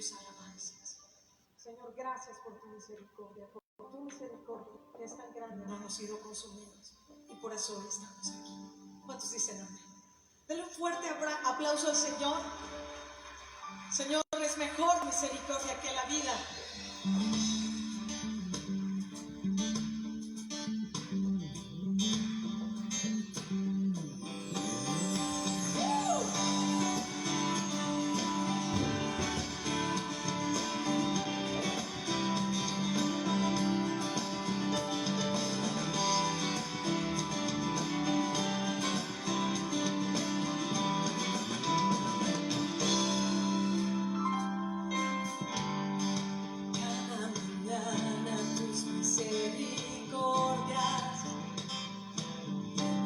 tus alabanzas. Señor, gracias por tu misericordia que es tan grande. No hemos sido consumidos y por eso hoy estamos aquí. ¿Cuántos dicen amén? Denle un fuerte aplauso al Señor. Señor, es mejor misericordia que la vida. Misericordias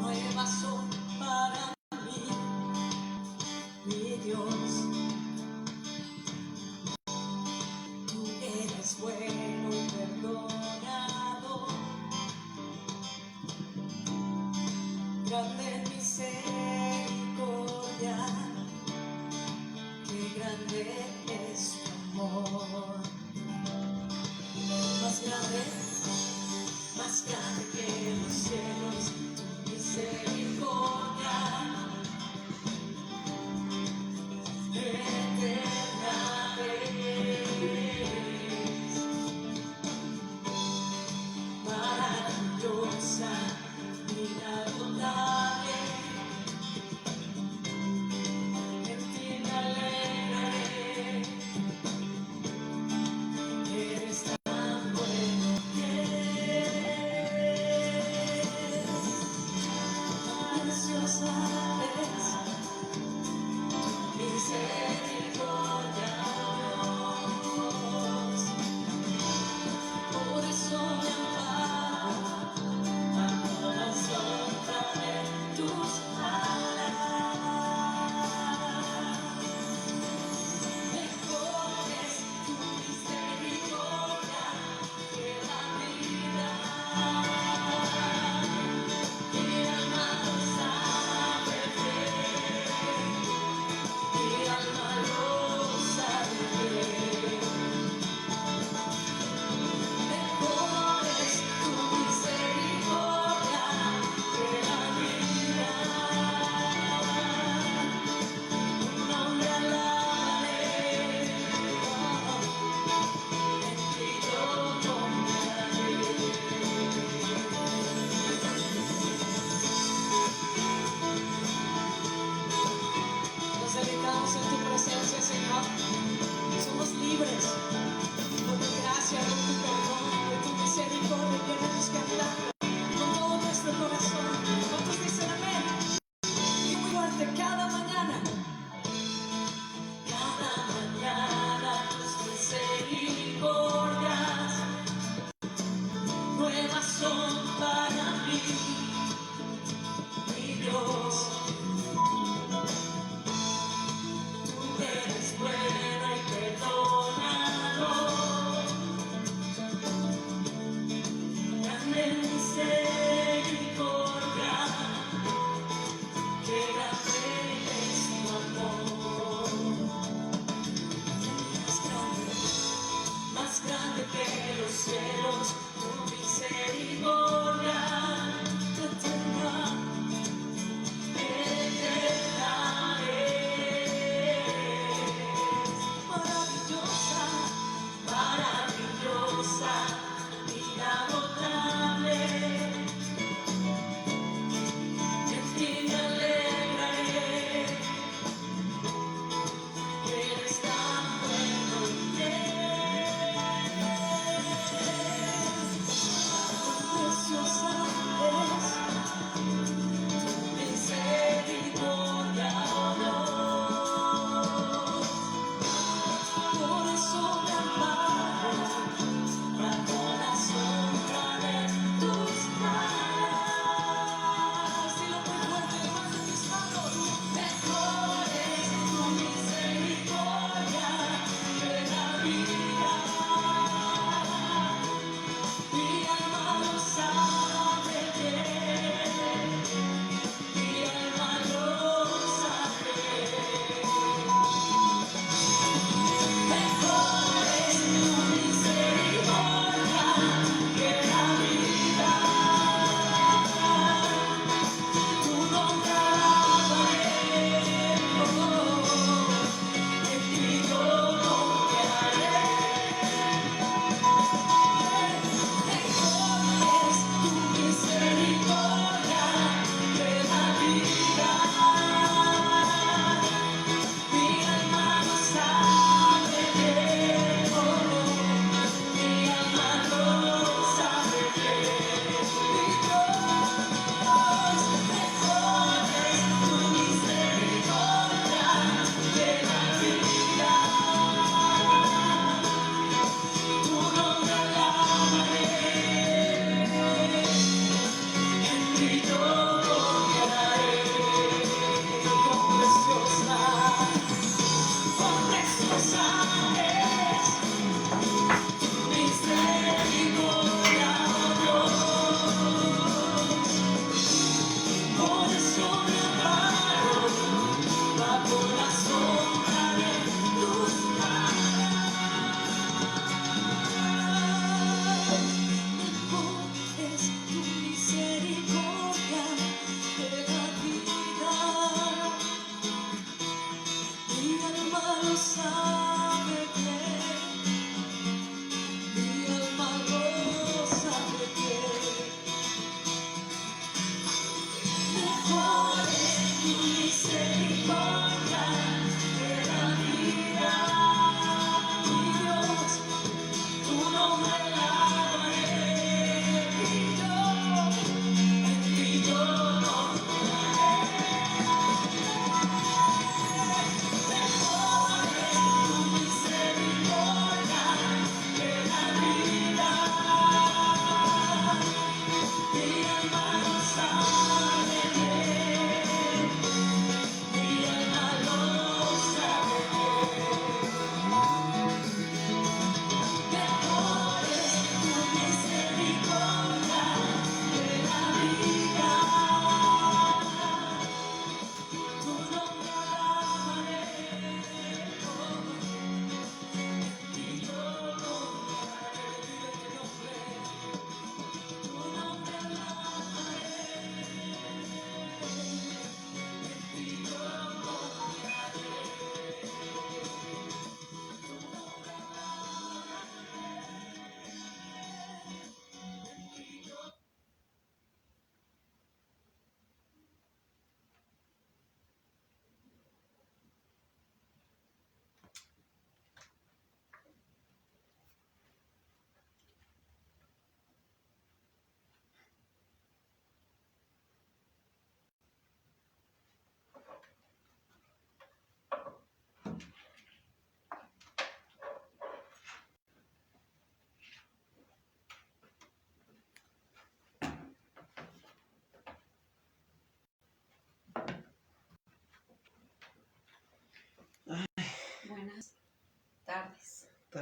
nuevas son para mí, mi Dios. Tú eres bueno y perdonado, grande en misericordia, qué grande es tu amor. Más grande que los cielos, tu misericordia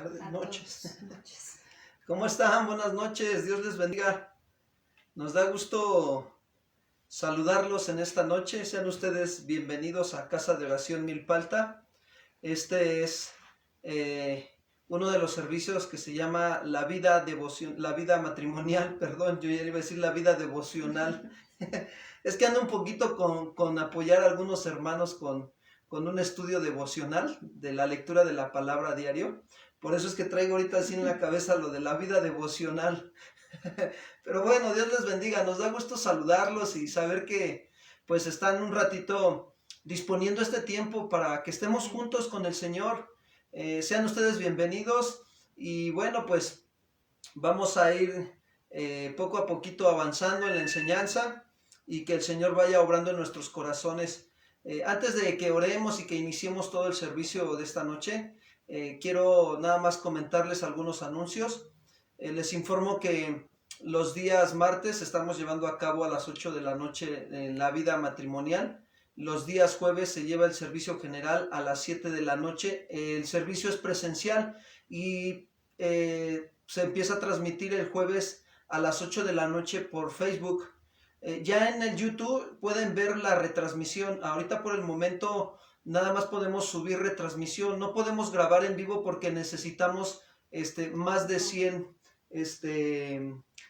tardes, A noches. todos. Noches. ¿Cómo están? Buenas noches, Dios les bendiga. Nos da gusto saludarlos en esta noche. Sean ustedes bienvenidos a Casa de Oración Milpalta. Este es uno de los servicios que se llama la vida matrimonial, perdón, yo ya iba a decir la vida devocional. Es que ando un poquito con apoyar a algunos hermanos con un estudio devocional de la lectura de la palabra diario. Por eso es que traigo ahorita así en la cabeza lo de la vida devocional. Pero bueno, Dios les bendiga. Nos da gusto saludarlos y saber que pues están un ratito disponiendo este tiempo para que estemos juntos con el Señor. Sean ustedes bienvenidos y bueno, pues vamos a ir poco a poquito avanzando en la enseñanza y que el Señor vaya obrando en nuestros corazones. Antes de que oremos y que iniciemos todo el servicio de esta noche, quiero nada más comentarles algunos anuncios. Les informo que los días martes estamos llevando a cabo a las 8 de la noche la vida matrimonial. Los días jueves se lleva el servicio general a las 7 de la noche. El servicio es presencial y se empieza a transmitir el jueves a las 8 de la noche por Facebook. Ya en el YouTube pueden ver la retransmisión. Ahorita por el momento nada más podemos subir retransmisión. No podemos grabar en vivo porque necesitamos más de 100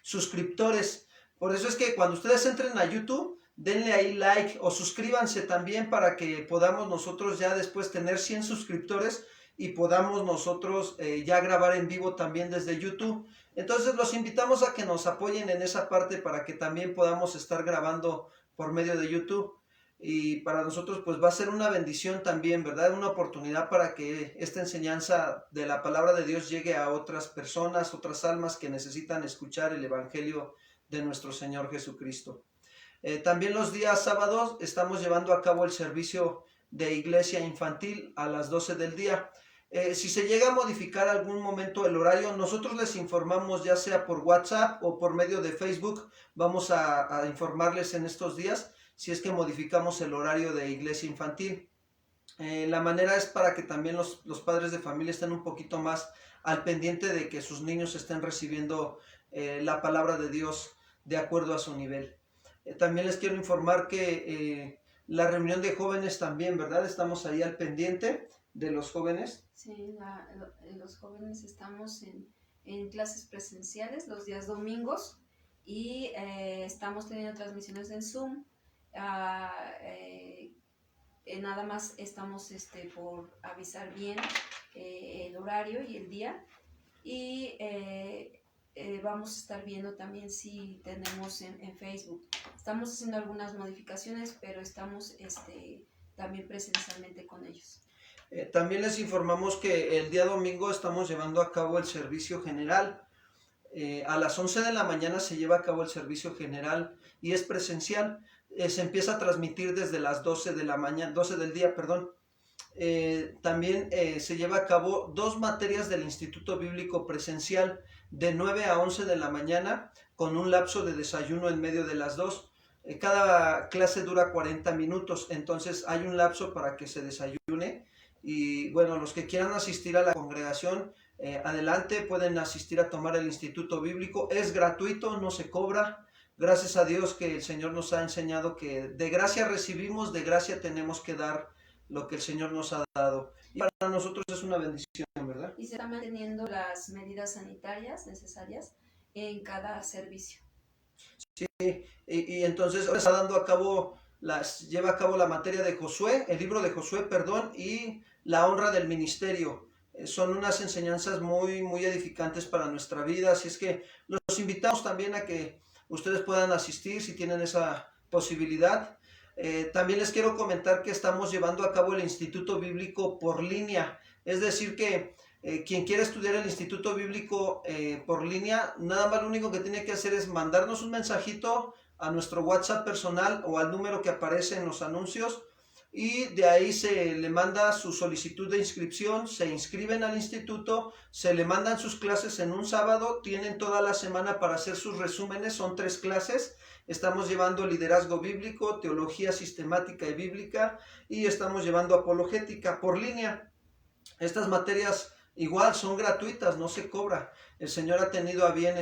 suscriptores. Por eso es que cuando ustedes entren a YouTube, denle ahí like o suscríbanse también para que podamos nosotros ya después tener 100 suscriptores y podamos nosotros ya grabar en vivo también desde YouTube. Entonces los invitamos a que nos apoyen en esa parte para que también podamos estar grabando por medio de YouTube. Y para nosotros pues va a ser una bendición también, ¿verdad? Una oportunidad para que esta enseñanza de la palabra de Dios llegue a otras personas, otras almas que necesitan escuchar el evangelio de nuestro Señor Jesucristo. También los días sábados estamos llevando a cabo el servicio de iglesia infantil a las 12 del día. Si se llega a modificar algún momento el horario, nosotros les informamos ya sea por WhatsApp o por medio de Facebook. Vamos a informarles en estos días si es que modificamos el horario de iglesia infantil. La manera es para que también los padres de familia estén un poquito más al pendiente de que sus niños estén recibiendo la palabra de Dios de acuerdo a su nivel. También les quiero informar que la reunión de jóvenes también, ¿verdad? Estamos ahí al pendiente de los jóvenes. Sí, los jóvenes estamos en clases presenciales los días domingos y estamos teniendo transmisiones en Zoom. Nada más estamos por avisar bien el horario y el día y vamos a estar viendo también si tenemos en Facebook. Estamos haciendo algunas modificaciones, pero estamos también presencialmente con ellos. También les informamos que el día domingo estamos llevando a cabo el servicio general. A las 11 de la mañana se lleva a cabo el servicio general y es presencial. Se empieza a transmitir desde las 12 de la mañana, 12 del día, perdón. También se lleva a cabo 2 materias del Instituto Bíblico presencial de 9 a 11 de la mañana con un lapso de desayuno en medio de las 2. Cada clase dura 40 minutos, entonces hay un lapso para que se desayune. Y bueno, los que quieran asistir a la congregación, adelante, pueden asistir a tomar el Instituto Bíblico. Es gratuito, no se cobra. Gracias a Dios que el Señor nos ha enseñado que de gracia recibimos, de gracia tenemos que dar lo que el Señor nos ha dado. Y para nosotros es una bendición, ¿verdad? Y se están manteniendo las medidas sanitarias necesarias en cada servicio. Sí, y entonces ahora está dando a cabo, lleva a cabo la materia de Josué, el libro de Josué, perdón, y la honra del ministerio. Son unas enseñanzas muy, muy edificantes para nuestra vida, así es que los invitamos también a que ustedes puedan asistir si tienen esa posibilidad. También les quiero comentar que estamos llevando a cabo el Instituto Bíblico por línea, es decir que quien quiera estudiar el Instituto Bíblico por línea, nada más lo único que tiene que hacer es mandarnos un mensajito a nuestro WhatsApp personal o al número que aparece en los anuncios y de ahí se le manda su solicitud de inscripción, se inscriben al instituto, se le mandan sus clases en un sábado, tienen toda la semana para hacer sus resúmenes, son 3 clases. Estamos llevando liderazgo bíblico, teología sistemática y bíblica y estamos llevando apologética por línea. Estas materias igual son gratuitas, no se cobra. El Señor ha tenido a bien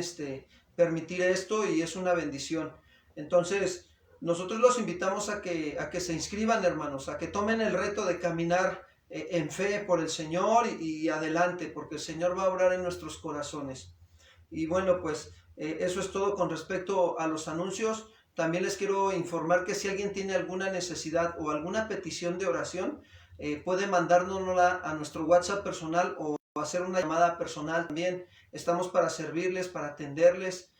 permitir esto y es una bendición. Entonces, nosotros los invitamos a que se inscriban, hermanos, a que tomen el reto de caminar en fe por el Señor y adelante, porque el Señor va a obrar en nuestros corazones. Y bueno, pues eso es todo con respecto a los anuncios. También les quiero informar que si alguien tiene alguna necesidad o alguna petición de oración, puede mandárnosla a nuestro WhatsApp personal o hacer una llamada personal también. Estamos para servirles, para atenderles.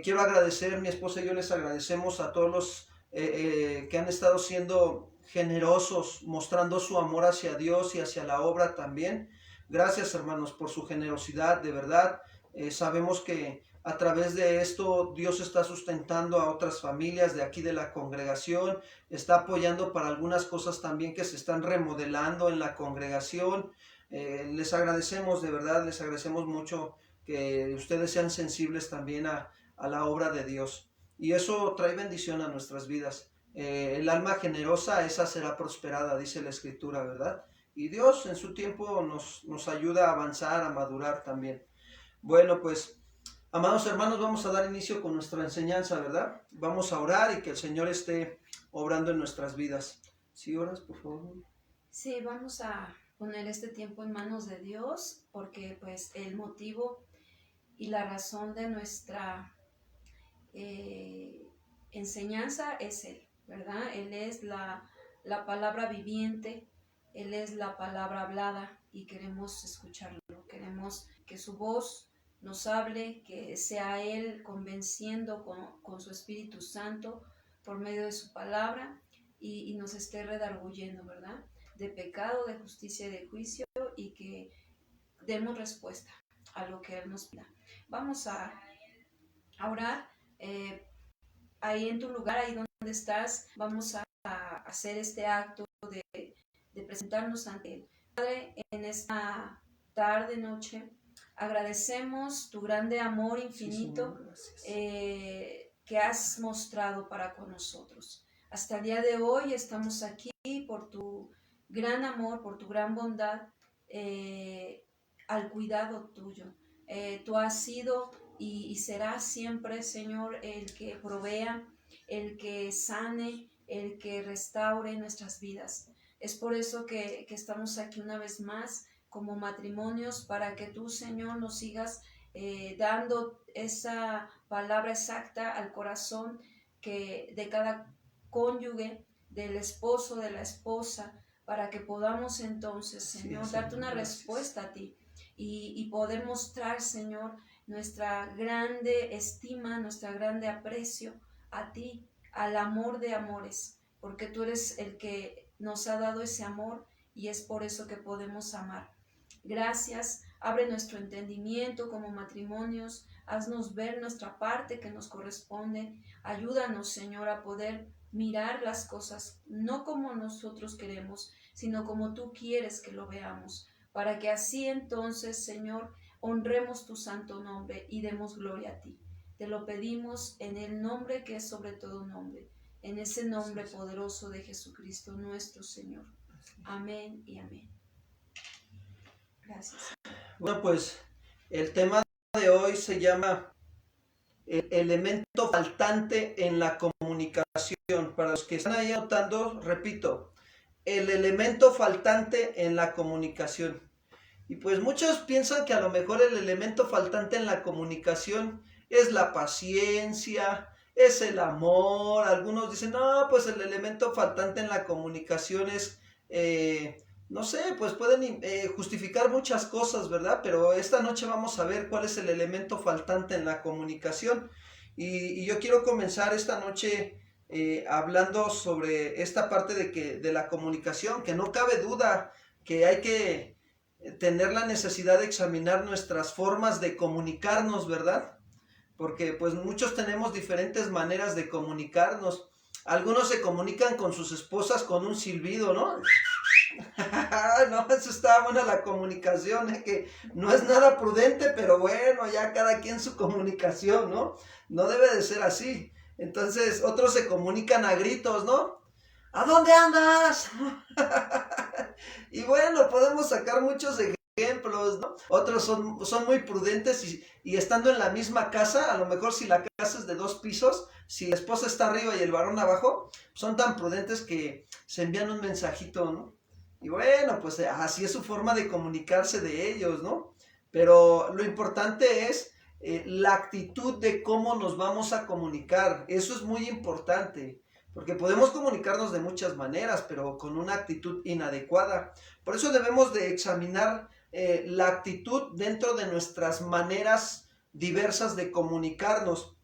Quiero agradecer, mi esposa y yo les agradecemos a todos los que han estado siendo generosos, mostrando su amor hacia Dios y hacia la obra también. Gracias, hermanos, por su generosidad, de verdad. Sabemos que a través de esto Dios está sustentando a otras familias de aquí de la congregación, está apoyando para algunas cosas también que se están remodelando en la congregación. Les agradecemos, de verdad, les agradecemos mucho que ustedes sean sensibles también a la obra de Dios. Y eso trae bendición a nuestras vidas. El alma generosa, esa será prosperada, dice la Escritura, ¿verdad? Y Dios en su tiempo nos ayuda a avanzar, a madurar también. Bueno, pues, amados hermanos, vamos a dar inicio con nuestra enseñanza, ¿verdad? Vamos a orar y que el Señor esté obrando en nuestras vidas. ¿Sí oras, por favor? Sí, vamos a poner este tiempo en manos de Dios, porque pues el motivo y la razón de nuestra enseñanza es Él, ¿verdad? Él es la palabra viviente, Él es la palabra hablada y queremos escucharlo, queremos que su voz nos hable, que sea Él convenciendo con su Espíritu Santo por medio de su palabra y nos esté redarguyendo, ¿verdad? De pecado, de justicia y de juicio, y que demos respuesta a lo que Él nos pida. Vamos a orar. Ahí en tu lugar, ahí donde estás, vamos a hacer este acto de presentarnos ante Él. Padre, en esta tarde, noche, agradecemos tu grande amor infinito que has mostrado para con nosotros. Hasta el día de hoy estamos aquí por tu gran amor, por tu gran bondad, al cuidado tuyo. Tú has sido y serás siempre, Señor, el que provea, el que sane, el que restaure nuestras vidas. Es por eso que estamos aquí una vez más como matrimonios, para que tú, Señor, nos sigas dando esa palabra exacta al corazón de cada cónyuge, del esposo, de la esposa, para que podamos entonces, Señor, darte una respuesta a ti y poder mostrar, Señor, nuestra grande estima, nuestra grande aprecio a ti, al amor de amores, porque tú eres el que nos ha dado ese amor y es por eso que podemos amar. Gracias, abre nuestro entendimiento como matrimonios, haznos ver nuestra parte que nos corresponde, ayúdanos, Señor, a poder mirar las cosas no como nosotros queremos, sino como tú quieres que lo veamos, para que así entonces, Señor, honremos tu santo nombre y demos gloria a ti. Te lo pedimos en el nombre que es sobre todo nombre, en ese nombre poderoso de Jesucristo nuestro Señor. Amén y amén. Gracias. Bueno, pues el tema de hoy se llama el elemento faltante en la comunicación. Para los que están ahí anotando, repito, el elemento faltante en la comunicación. Y pues muchos piensan que a lo mejor el elemento faltante en la comunicación es la paciencia, es el amor. Algunos dicen, no, pues el elemento faltante en la comunicación es, no sé, pues pueden justificar muchas cosas, ¿verdad? Pero esta noche vamos a ver cuál es el elemento faltante en la comunicación. Y yo quiero comenzar esta noche hablando sobre esta parte de la comunicación, que no cabe duda que hay que tener la necesidad de examinar nuestras formas de comunicarnos, ¿verdad? Porque pues muchos tenemos diferentes maneras de comunicarnos. Algunos se comunican con sus esposas con un silbido, ¿no? No, eso está buena la comunicación, que no es nada prudente, pero bueno, ya cada quien su comunicación, ¿no? No debe de ser así. Entonces, otros se comunican a gritos, ¿no? ¿A dónde andas? Y bueno, podemos sacar muchos ejemplos. ejemplos, ¿no? Otros son muy prudentes y estando en la misma casa, a lo mejor si la casa es de 2 pisos, si la esposa está arriba y el varón abajo, son tan prudentes que se envían un mensajito, ¿no? Y bueno, pues así es su forma de comunicarse de ellos, ¿no? Pero lo importante es la actitud de cómo nos vamos a comunicar. Eso es muy importante, porque podemos comunicarnos de muchas maneras, pero con una actitud inadecuada. Por eso debemos de examinar la actitud dentro de nuestras maneras diversas de comunicarnos.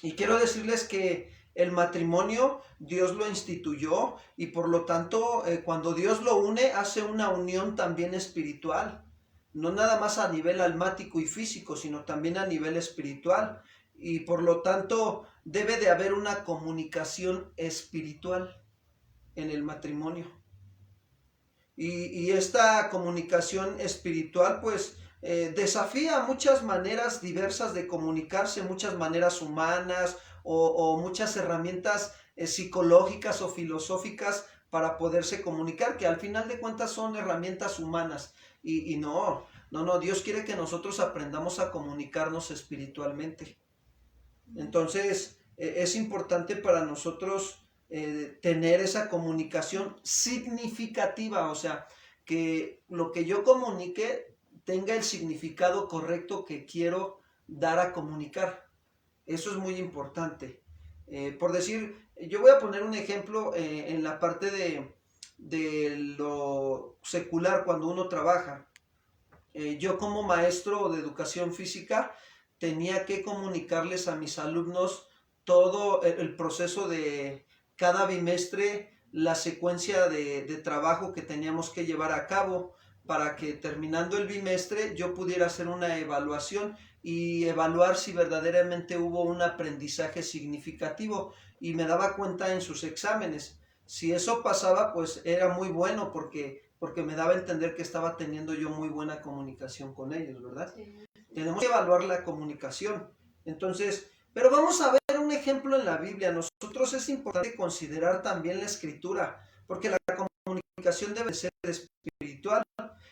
Y quiero decirles que el matrimonio Dios lo instituyó y por lo tanto cuando Dios lo une hace una unión también espiritual. No nada más a nivel almático y físico, sino también a nivel espiritual. Y por lo tanto debe de haber una comunicación espiritual en el matrimonio. Y esta comunicación espiritual pues desafía muchas maneras diversas de comunicarse, muchas maneras humanas o muchas herramientas psicológicas o filosóficas para poderse comunicar, que al final de cuentas son herramientas humanas. Y no, Dios quiere que nosotros aprendamos a comunicarnos espiritualmente. Entonces, es importante para nosotros tener esa comunicación significativa, o sea, que lo que yo comunique tenga el significado correcto que quiero dar a comunicar. Eso es muy importante. Por decir, yo voy a poner un ejemplo en la parte de lo secular cuando uno trabaja. Yo como maestro de educación física tenía que comunicarles a mis alumnos todo el proceso de cada bimestre, la secuencia de trabajo que teníamos que llevar a cabo para que terminando el bimestre yo pudiera hacer una evaluación y evaluar si verdaderamente hubo un aprendizaje significativo y me daba cuenta en sus exámenes. Si eso pasaba, pues era muy bueno porque me daba a entender que estaba teniendo yo muy buena comunicación con ellos, ¿verdad? Sí. Tenemos que evaluar la comunicación. Entonces, pero vamos a ver un ejemplo en la Biblia. Nosotros es importante considerar también la escritura, porque la comunicación debe ser espiritual.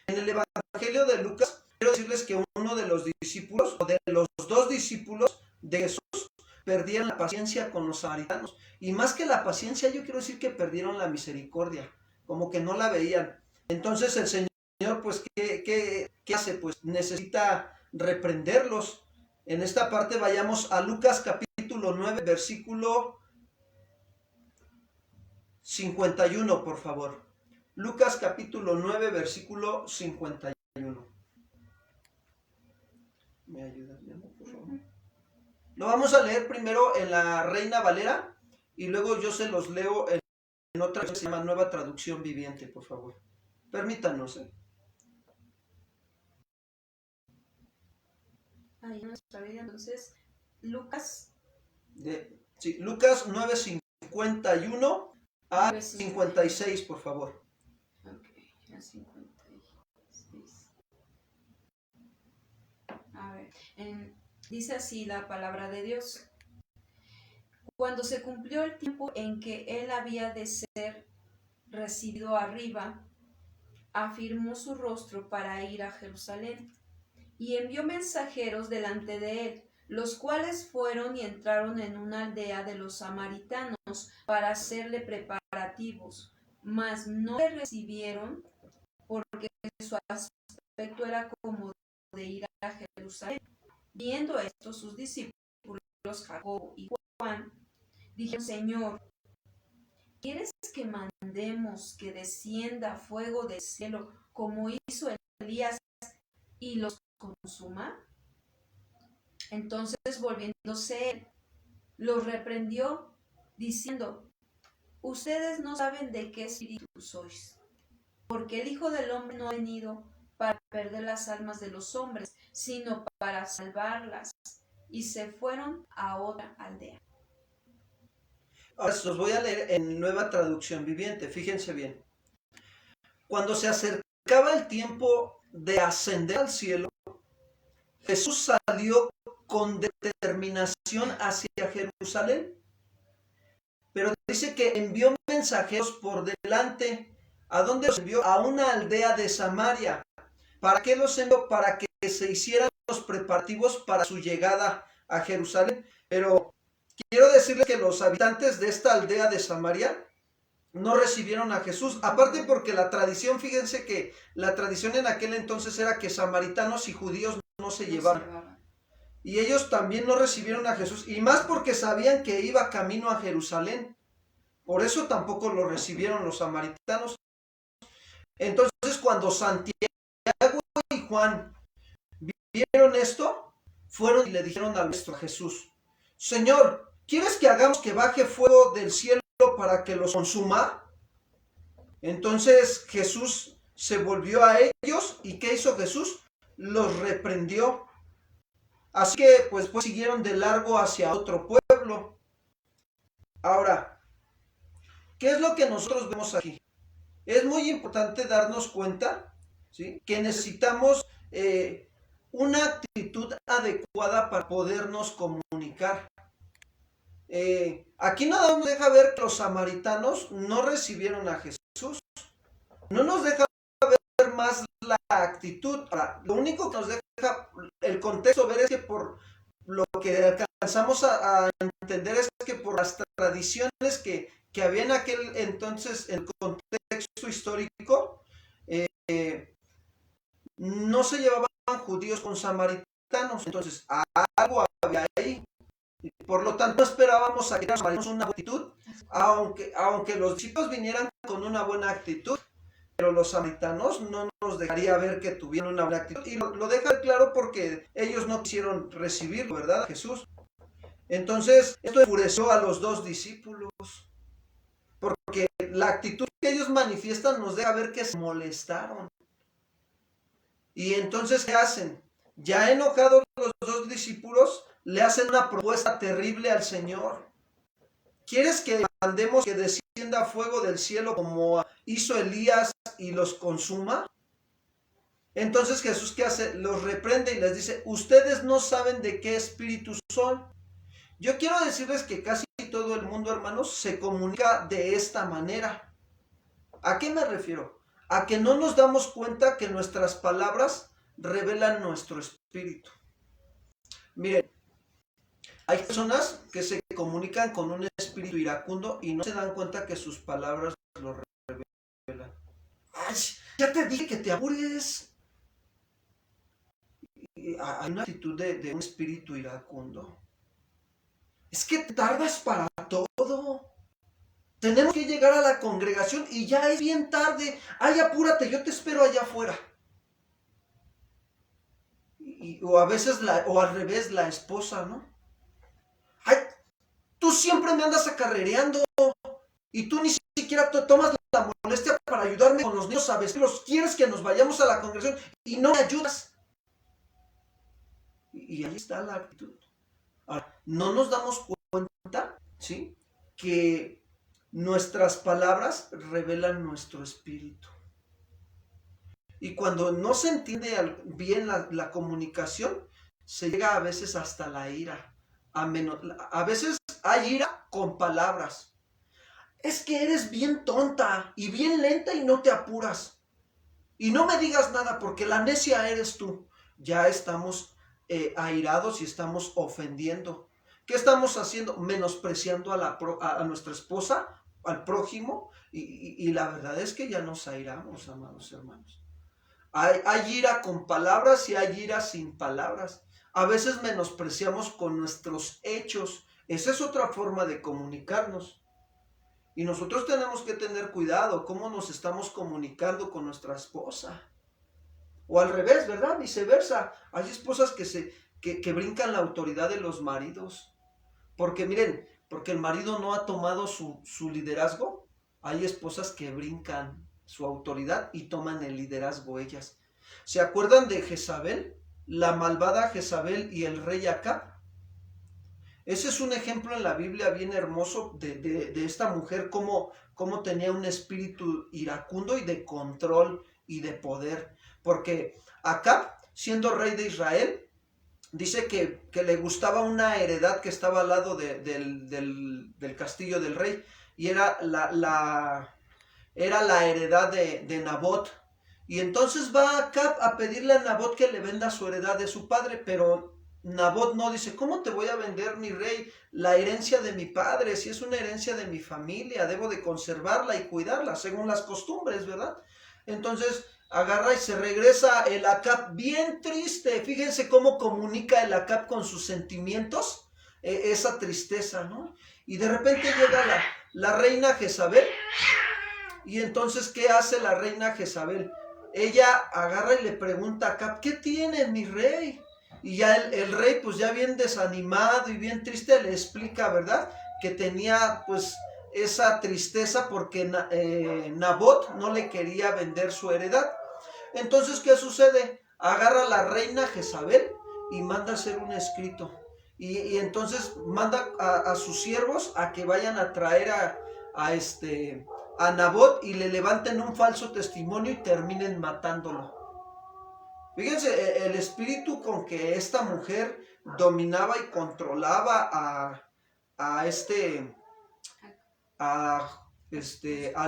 En el Evangelio de Lucas, quiero decirles que uno de los discípulos, o de los 2 discípulos de Jesús, perdieron la paciencia con los samaritanos. Y más que la paciencia, yo quiero decir que perdieron la misericordia, como que no la veían. Entonces el Señor, pues, ¿qué hace? Pues necesita reprenderlos. En esta parte vayamos a Lucas capítulo 9, versículo 51, por favor. Lucas capítulo 9, versículo 51. ¿Me ayudas, por favor? Lo vamos a leer primero en la Reina Valera y luego yo se los leo en otra que se llama Nueva Traducción Viviente, por favor. Permítanos. Ahí en nuestra vida, entonces, Lucas. Lucas 9:51 a 56, por favor. Ok, a 56. A ver, dice así la palabra de Dios. Cuando se cumplió el tiempo en que él había de ser recibido arriba, afirmó su rostro para ir a Jerusalén y envió mensajeros delante de él, los cuales fueron y entraron en una aldea de los samaritanos para hacerle preparativos, mas no le recibieron porque su aspecto era como de ir a Jerusalén. Viendo esto, sus discípulos Jacobo y Juan dijeron: Señor, ¿quieres que mandemos que descienda fuego del cielo como hizo Elías y los consuma? Entonces, volviéndose él, los reprendió diciendo: ustedes no saben de qué espíritu sois, porque el Hijo del Hombre no ha venido para perder las almas de los hombres, sino para salvarlas. Y se fueron a otra aldea. Ahora los voy a leer en Nueva Traducción Viviente, fíjense bien. Cuando se acercaba el tiempo de ascender al cielo, Jesús salió con determinación hacia Jerusalén. Pero dice que envió mensajeros por delante. ¿A dónde los envió? A una aldea de Samaria. ¿Para qué los envió? Para que se hicieran los preparativos para su llegada a Jerusalén. Pero quiero decirles que los habitantes de esta aldea de Samaria no recibieron a Jesús, aparte porque la tradición, fíjense que la tradición en aquel entonces era que samaritanos y judíos no se llevaban. Y ellos también no recibieron a Jesús, y más porque sabían que iba camino a Jerusalén. Por eso tampoco lo recibieron los samaritanos. Entonces, cuando Santiago y Juan vieron esto, fueron y le dijeron al maestro Jesús: Señor, ¿quieres que hagamos que baje fuego del cielo para que los consuma? Entonces Jesús se volvió a ellos, y ¿qué hizo Jesús? Los reprendió. Así que pues siguieron de largo hacia otro pueblo. Ahora, ¿qué es lo que nosotros vemos aquí? Es muy importante darnos cuenta, ¿sí?, que necesitamos una actitud adecuada para podernos comunicar. Aquí nada más nos deja ver que los samaritanos no recibieron a Jesús. No nos deja ver más la actitud. Ahora, lo único que nos deja el contexto ver es que por lo que alcanzamos a entender es que por las tradiciones que había en aquel entonces, el contexto histórico, no se llevaban judíos con samaritanos. Entonces algo había ahí. Por lo tanto, esperábamos a que tuviéramos una actitud, aunque los discípulos vinieran con una buena actitud, pero los samaritanos no nos dejaría ver que tuvieran una buena actitud. Y lo deja claro porque ellos no quisieron recibirlo, ¿verdad?, Jesús. Entonces, esto enfureció a los dos discípulos, porque la actitud que ellos manifiestan nos deja ver que se molestaron. Y entonces, ¿qué hacen? Ya enojados los dos discípulos, le hacen una propuesta terrible al Señor. ¿Quieres que mandemos que descienda fuego del cielo como hizo Elías y los consuma? Entonces Jesús, ¿qué hace? Los reprende y les dice: ustedes no saben de qué espíritu son. Yo quiero decirles que casi todo el mundo, hermanos, se comunica de esta manera. ¿A qué me refiero? A que no nos damos cuenta que nuestras palabras revelan nuestro espíritu. Miren, hay personas que se comunican con un espíritu iracundo y no se dan cuenta que sus palabras lo revelan. ¡Ay, ya te dije que te apures! Hay una actitud de un espíritu iracundo. Es que te tardas para todo. Tenemos que llegar a la congregación y ya es bien tarde. ¡Ay, apúrate! Yo te espero allá afuera. O a veces, o al revés, la esposa, ¿no? ¡Ay, tú siempre me andas acarrereando! Y tú ni siquiera te tomas la molestia para ayudarme con los niños a vestirlos. Quieres que nos vayamos a la congregación y no me ayudas. Y ahí está la actitud. Ahora, no nos damos cuenta, ¿sí?, que nuestras palabras revelan nuestro espíritu. Y cuando no se entiende bien la comunicación, se llega a veces hasta la ira. A veces hay ira con palabras. Es que eres bien tonta y bien lenta y no te apuras. Y no me digas nada porque la necia eres tú. Ya estamos airados y estamos ofendiendo. ¿Qué estamos haciendo? Menospreciando a nuestra esposa, al prójimo. Y la verdad es que ya nos airamos, amados hermanos. Hay ira con palabras y hay ira sin palabras. A veces menospreciamos con nuestros hechos. Esa es otra forma de comunicarnos. Y nosotros tenemos que tener cuidado cómo nos estamos comunicando con nuestra esposa. O al revés, ¿verdad? Viceversa. Hay esposas que brincan la autoridad de los maridos. Porque miren, porque el marido no ha tomado su liderazgo. Hay esposas que brincan su autoridad y toman el liderazgo ellas. ¿Se acuerdan de Jezabel? La malvada Jezabel y el rey Acab. Ese es un ejemplo en la Biblia bien hermoso de esta mujer, cómo tenía un espíritu iracundo y de control y de poder. Porque Acab, siendo rey de Israel, dice que le gustaba una heredad que estaba al lado del castillo del rey, y era la heredad de Nabot. Y entonces va Acab a pedirle a Nabot que le venda su heredad de su padre, pero Nabot no dice, ¿cómo te voy a vender, mi rey, la herencia de mi padre? Si es una herencia de mi familia, debo de conservarla y cuidarla, según las costumbres, ¿verdad? Entonces agarra y se regresa el Acab bien triste. Fíjense cómo comunica el Acab con sus sentimientos, esa tristeza, ¿no? Y de repente llega la reina Jezabel. Y entonces, ¿qué hace la reina Jezabel? Ella agarra y le pregunta a Acab, ¿qué tiene mi rey? Y ya el rey, pues ya bien desanimado y bien triste, le explica, ¿verdad? Que tenía pues esa tristeza porque Nabot no le quería vender su heredad. Entonces, ¿qué sucede? Agarra a la reina Jezabel y manda hacer un escrito. Y entonces manda a sus siervos a que vayan a traer a Nabot y le levanten un falso testimonio y terminen matándolo. Fíjense el espíritu con que esta mujer dominaba y controlaba al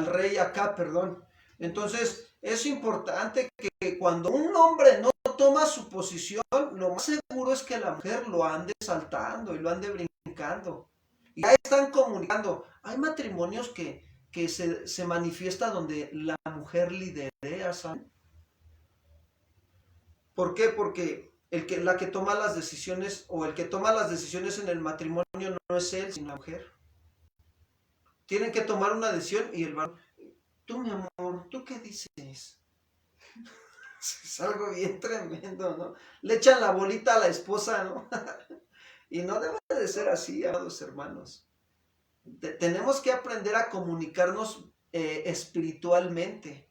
rey Acab, perdón. Entonces es importante que cuando un hombre no toma su posición, lo más seguro es que la mujer lo ande saltando y lo ande brincando. Y ya están comunicando. Hay matrimonios que se manifiesta donde la mujer lidera, ¿saben? ¿Por qué? Porque la que toma las decisiones o el que toma las decisiones en el matrimonio no es él, sino la mujer. Tienen que tomar una decisión y el varón, tú mi amor, ¿tú qué dices? Es algo bien tremendo, ¿no? Le echan la bolita a la esposa, ¿no? Y no debe de ser así, amados hermanos. Tenemos que aprender a comunicarnos espiritualmente.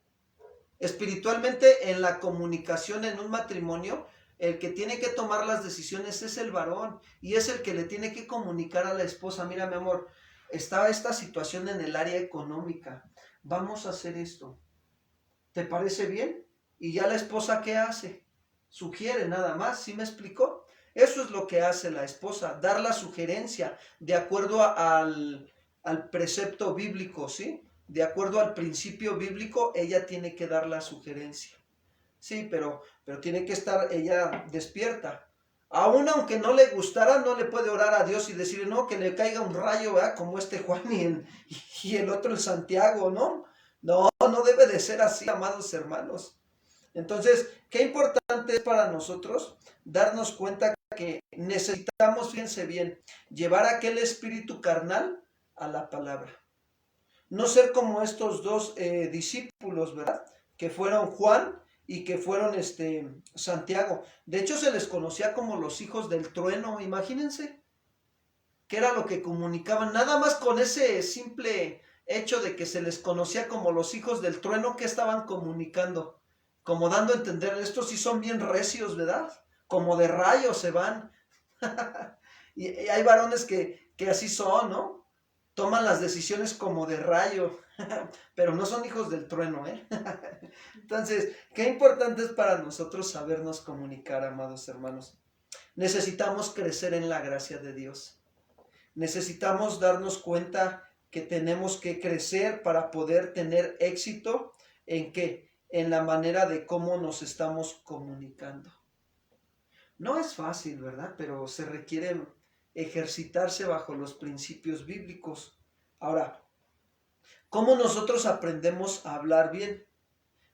Espiritualmente, en la comunicación en un matrimonio, el que tiene que tomar las decisiones es el varón y es el que le tiene que comunicar a la esposa, mira mi amor, está esta situación en el área económica, vamos a hacer esto, ¿te parece bien? Y ya la esposa, ¿qué hace? Sugiere nada más, ¿sí me explicó? Eso es lo que hace la esposa, dar la sugerencia de acuerdo al precepto bíblico, ¿sí? De acuerdo al principio bíblico, ella tiene que dar la sugerencia. Sí, pero tiene que estar ella despierta. Aún aunque no le gustara, no le puede orar a Dios y decirle, no, que le caiga un rayo, ¿verdad? Como Juan y el otro el Santiago, ¿no? No debe de ser así, amados hermanos. Entonces, qué importante es para nosotros darnos cuenta que necesitamos, fíjense bien, llevar aquel espíritu carnal a la palabra. No ser como estos dos discípulos, ¿verdad? Que fueron Juan y que fueron Santiago. De hecho, se les conocía como los hijos del trueno, imagínense. ¿Qué era lo que comunicaban? Nada más con ese simple hecho de que se les conocía como los hijos del trueno, ¿qué estaban comunicando? Como dando a entender, estos sí son bien recios, ¿verdad? Como de rayos se van. y hay varones que así son, ¿no? Toman las decisiones como de rayo, pero no son hijos del trueno, ¿eh? Entonces, qué importante es para nosotros sabernos comunicar, amados hermanos. Necesitamos crecer en la gracia de Dios. Necesitamos darnos cuenta que tenemos que crecer para poder tener éxito en ¿qué? En la manera de cómo nos estamos comunicando. No es fácil, ¿verdad? Pero se requiere ejercitarse bajo los principios bíblicos. Ahora, ¿cómo nosotros aprendemos a hablar bien?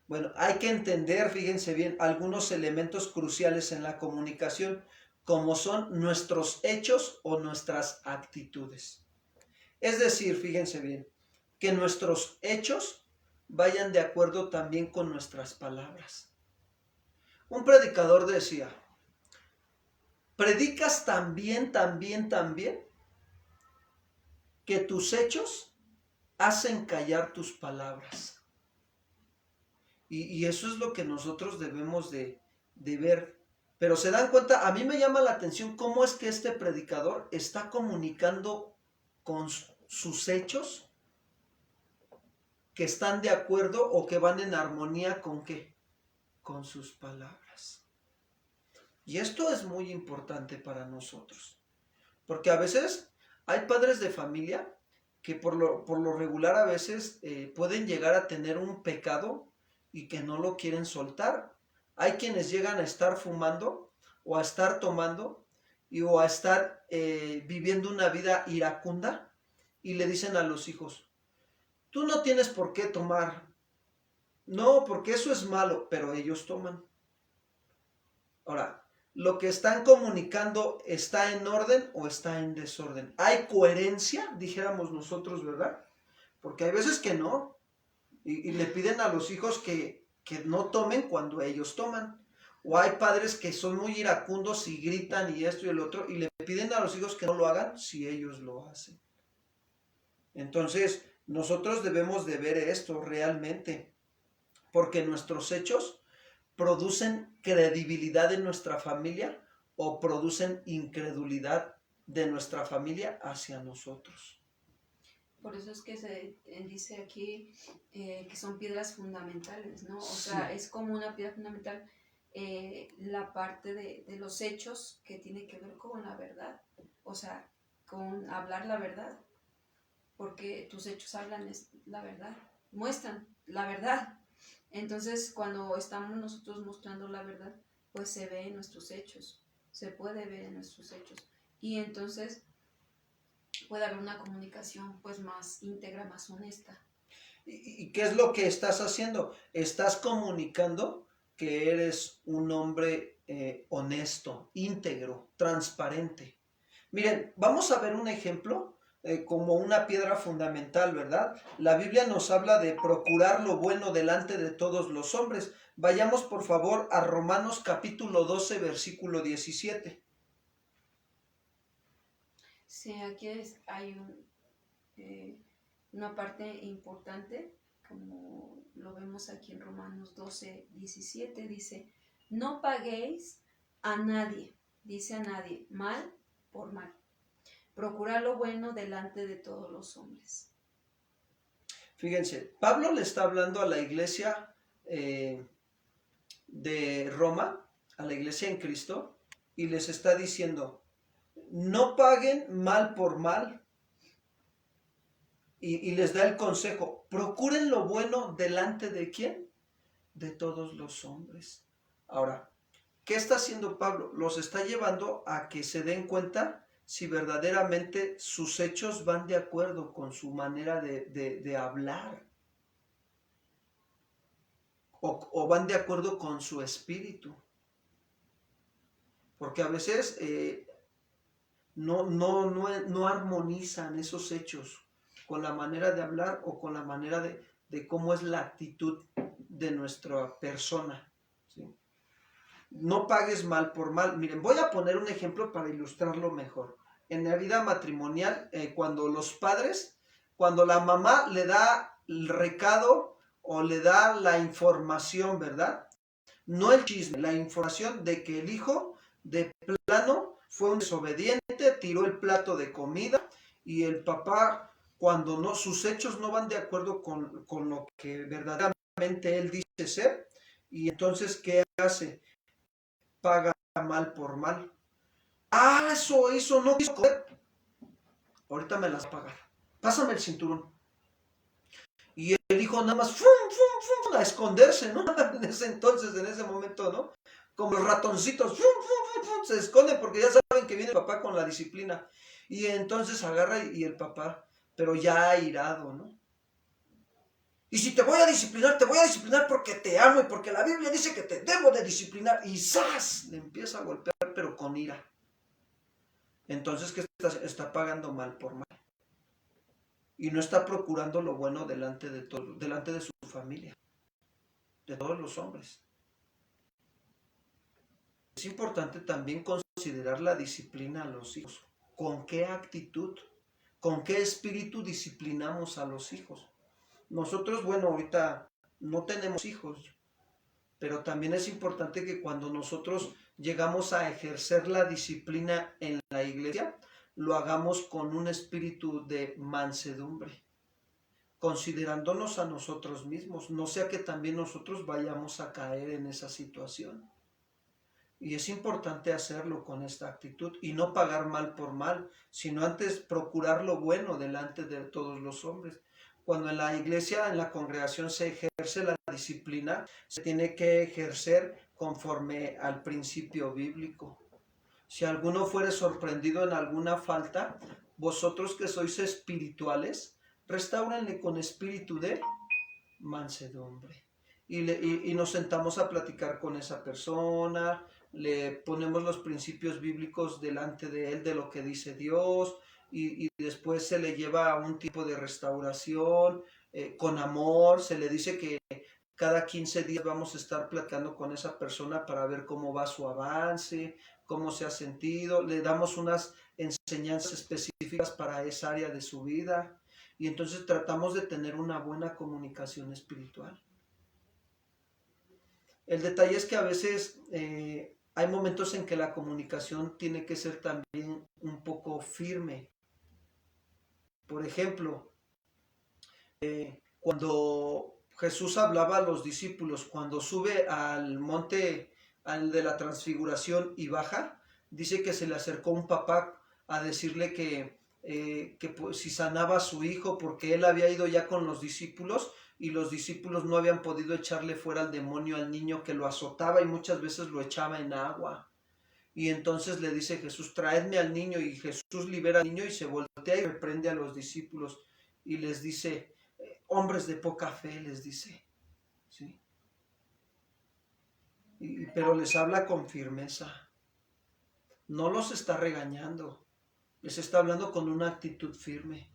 Bueno, hay que entender, fíjense bien, algunos elementos cruciales en la comunicación, como son nuestros hechos o nuestras actitudes. Es decir, fíjense bien, que nuestros hechos vayan de acuerdo también con nuestras palabras. Un predicador decía, predicas tan bien, que tus hechos hacen callar tus palabras. Y eso es lo que nosotros debemos de ver. Pero se dan cuenta, a mí me llama la atención cómo es que este predicador está comunicando con sus hechos que están de acuerdo o que van en armonía con ¿qué? Con sus palabras. Y esto es muy importante para nosotros, porque a veces hay padres de familia que por lo regular a veces pueden llegar a tener un pecado y que no lo quieren soltar. Hay quienes llegan a estar fumando o a estar tomando o a estar viviendo una vida iracunda y le dicen a los hijos, tú no tienes por qué tomar, no, porque eso es malo, pero ellos toman. Ahora, ¿lo que están comunicando está en orden o está en desorden? ¿Hay coherencia, dijéramos nosotros, verdad? Porque hay veces que no, y le piden a los hijos que no tomen cuando ellos toman. O hay padres que son muy iracundos y gritan y esto y el otro, y le piden a los hijos que no lo hagan si ellos lo hacen. Entonces, nosotros debemos de ver esto realmente, porque nuestros hechos producen credibilidad en nuestra familia o producen incredulidad de nuestra familia hacia nosotros. Por eso es que se dice aquí que son piedras fundamentales, ¿no? O Sí. sea, es como una piedra fundamental la parte de los hechos que tiene que ver con la verdad, o sea, con hablar la verdad, porque tus hechos hablan la verdad, muestran la verdad. Entonces, cuando estamos nosotros mostrando la verdad, pues se ve en nuestros hechos, se puede ver en nuestros hechos. Y entonces puede haber una comunicación pues más íntegra, más honesta. ¿Y qué es lo que estás haciendo? Estás comunicando que eres un hombre honesto, íntegro, transparente. Miren, vamos a ver un ejemplo como una piedra fundamental, ¿verdad? La Biblia nos habla de procurar lo bueno delante de todos los hombres. Vayamos por favor a Romanos capítulo 12, versículo 17. Sí, aquí hay una parte importante, como lo vemos aquí en Romanos 12, 17, dice, no paguéis a nadie, dice a nadie, mal por mal. Procurad lo bueno delante de todos los hombres. Fíjense, Pablo le está hablando a la iglesia de Roma, a la iglesia en Cristo, y les está diciendo, no paguen mal por mal, y les da el consejo, procuren lo bueno delante de ¿quién? De todos los hombres. Ahora, ¿qué está haciendo Pablo? Los está llevando a que se den cuenta si verdaderamente sus hechos van de acuerdo con su manera de hablar o van de acuerdo con su espíritu. Porque a veces no armonizan esos hechos con la manera de hablar o con la manera de cómo es la actitud de nuestra persona, ¿sí? No pagues mal por mal. Miren, voy a poner un ejemplo para ilustrarlo mejor. En la vida matrimonial, cuando los padres, cuando la mamá le da el recado o le da la información, ¿verdad? No el chisme, la información de que el hijo de plano fue un desobediente, tiró el plato de comida y el papá, cuando no, sus hechos no van de acuerdo con lo que verdaderamente él dice ser, y entonces, ¿qué hace? Paga mal por mal. Ah, eso no quiso comer. Ahorita me las va a pagar. Pásame el cinturón. Y el hijo nada más a esconderse, ¿no? En ese entonces, en ese momento, ¿no? Como los ratoncitos, se esconden porque ya saben que viene el papá con la disciplina. Y entonces agarra y el papá, pero ya airado, ¿no? Y si te voy a disciplinar porque te amo y porque la Biblia dice que te debo de disciplinar. Y ¡zas! Le empieza a golpear, pero con ira. Entonces, ¿qué está pagando mal por mal? Y no está procurando lo bueno delante de todo, delante de su familia, de todos los hombres. Es importante también considerar la disciplina a los hijos. ¿Con qué actitud, con qué espíritu disciplinamos a los hijos? Nosotros, bueno, ahorita no tenemos hijos, pero también es importante que cuando nosotros llegamos a ejercer la disciplina en la iglesia, lo hagamos con un espíritu de mansedumbre, considerándonos a nosotros mismos, no sea que también nosotros vayamos a caer en esa situación. Y es importante hacerlo con esta actitud y no pagar mal por mal, sino antes procurar lo bueno delante de todos los hombres. cuando en la iglesia, en la congregación se ejerce la disciplina, se tiene que ejercer conforme al principio bíblico. Si alguno fuere sorprendido en alguna falta, vosotros que sois espirituales, restáurenle con espíritu de mansedumbre. Y nos sentamos a platicar con esa persona, le ponemos los principios bíblicos delante de él, de lo que dice Dios, y después se le lleva a un tipo de restauración, con amor, se le dice que cada 15 días vamos a estar platicando con esa persona para ver cómo va su avance, cómo se ha sentido, le damos unas enseñanzas específicas para esa área de su vida, y entonces tratamos de tener una buena comunicación espiritual. El detalle es que a veces hay momentos en que la comunicación tiene que ser también un poco firme. Por ejemplo, cuando Jesús hablaba a los discípulos, cuando sube al monte al de la transfiguración y baja, dice que se le acercó un papá a decirle que pues, si sanaba a su hijo, porque él había ido ya con los discípulos y los discípulos no habían podido echarle fuera al demonio al niño que lo azotaba y muchas veces lo echaba en agua. Y entonces le dice Jesús, traedme al niño, y Jesús libera al niño y se voltea y reprende a los discípulos y les dice, hombres de poca fe, les dice, ¿sí? Pero les habla con firmeza, no los está regañando, les está hablando con una actitud firme.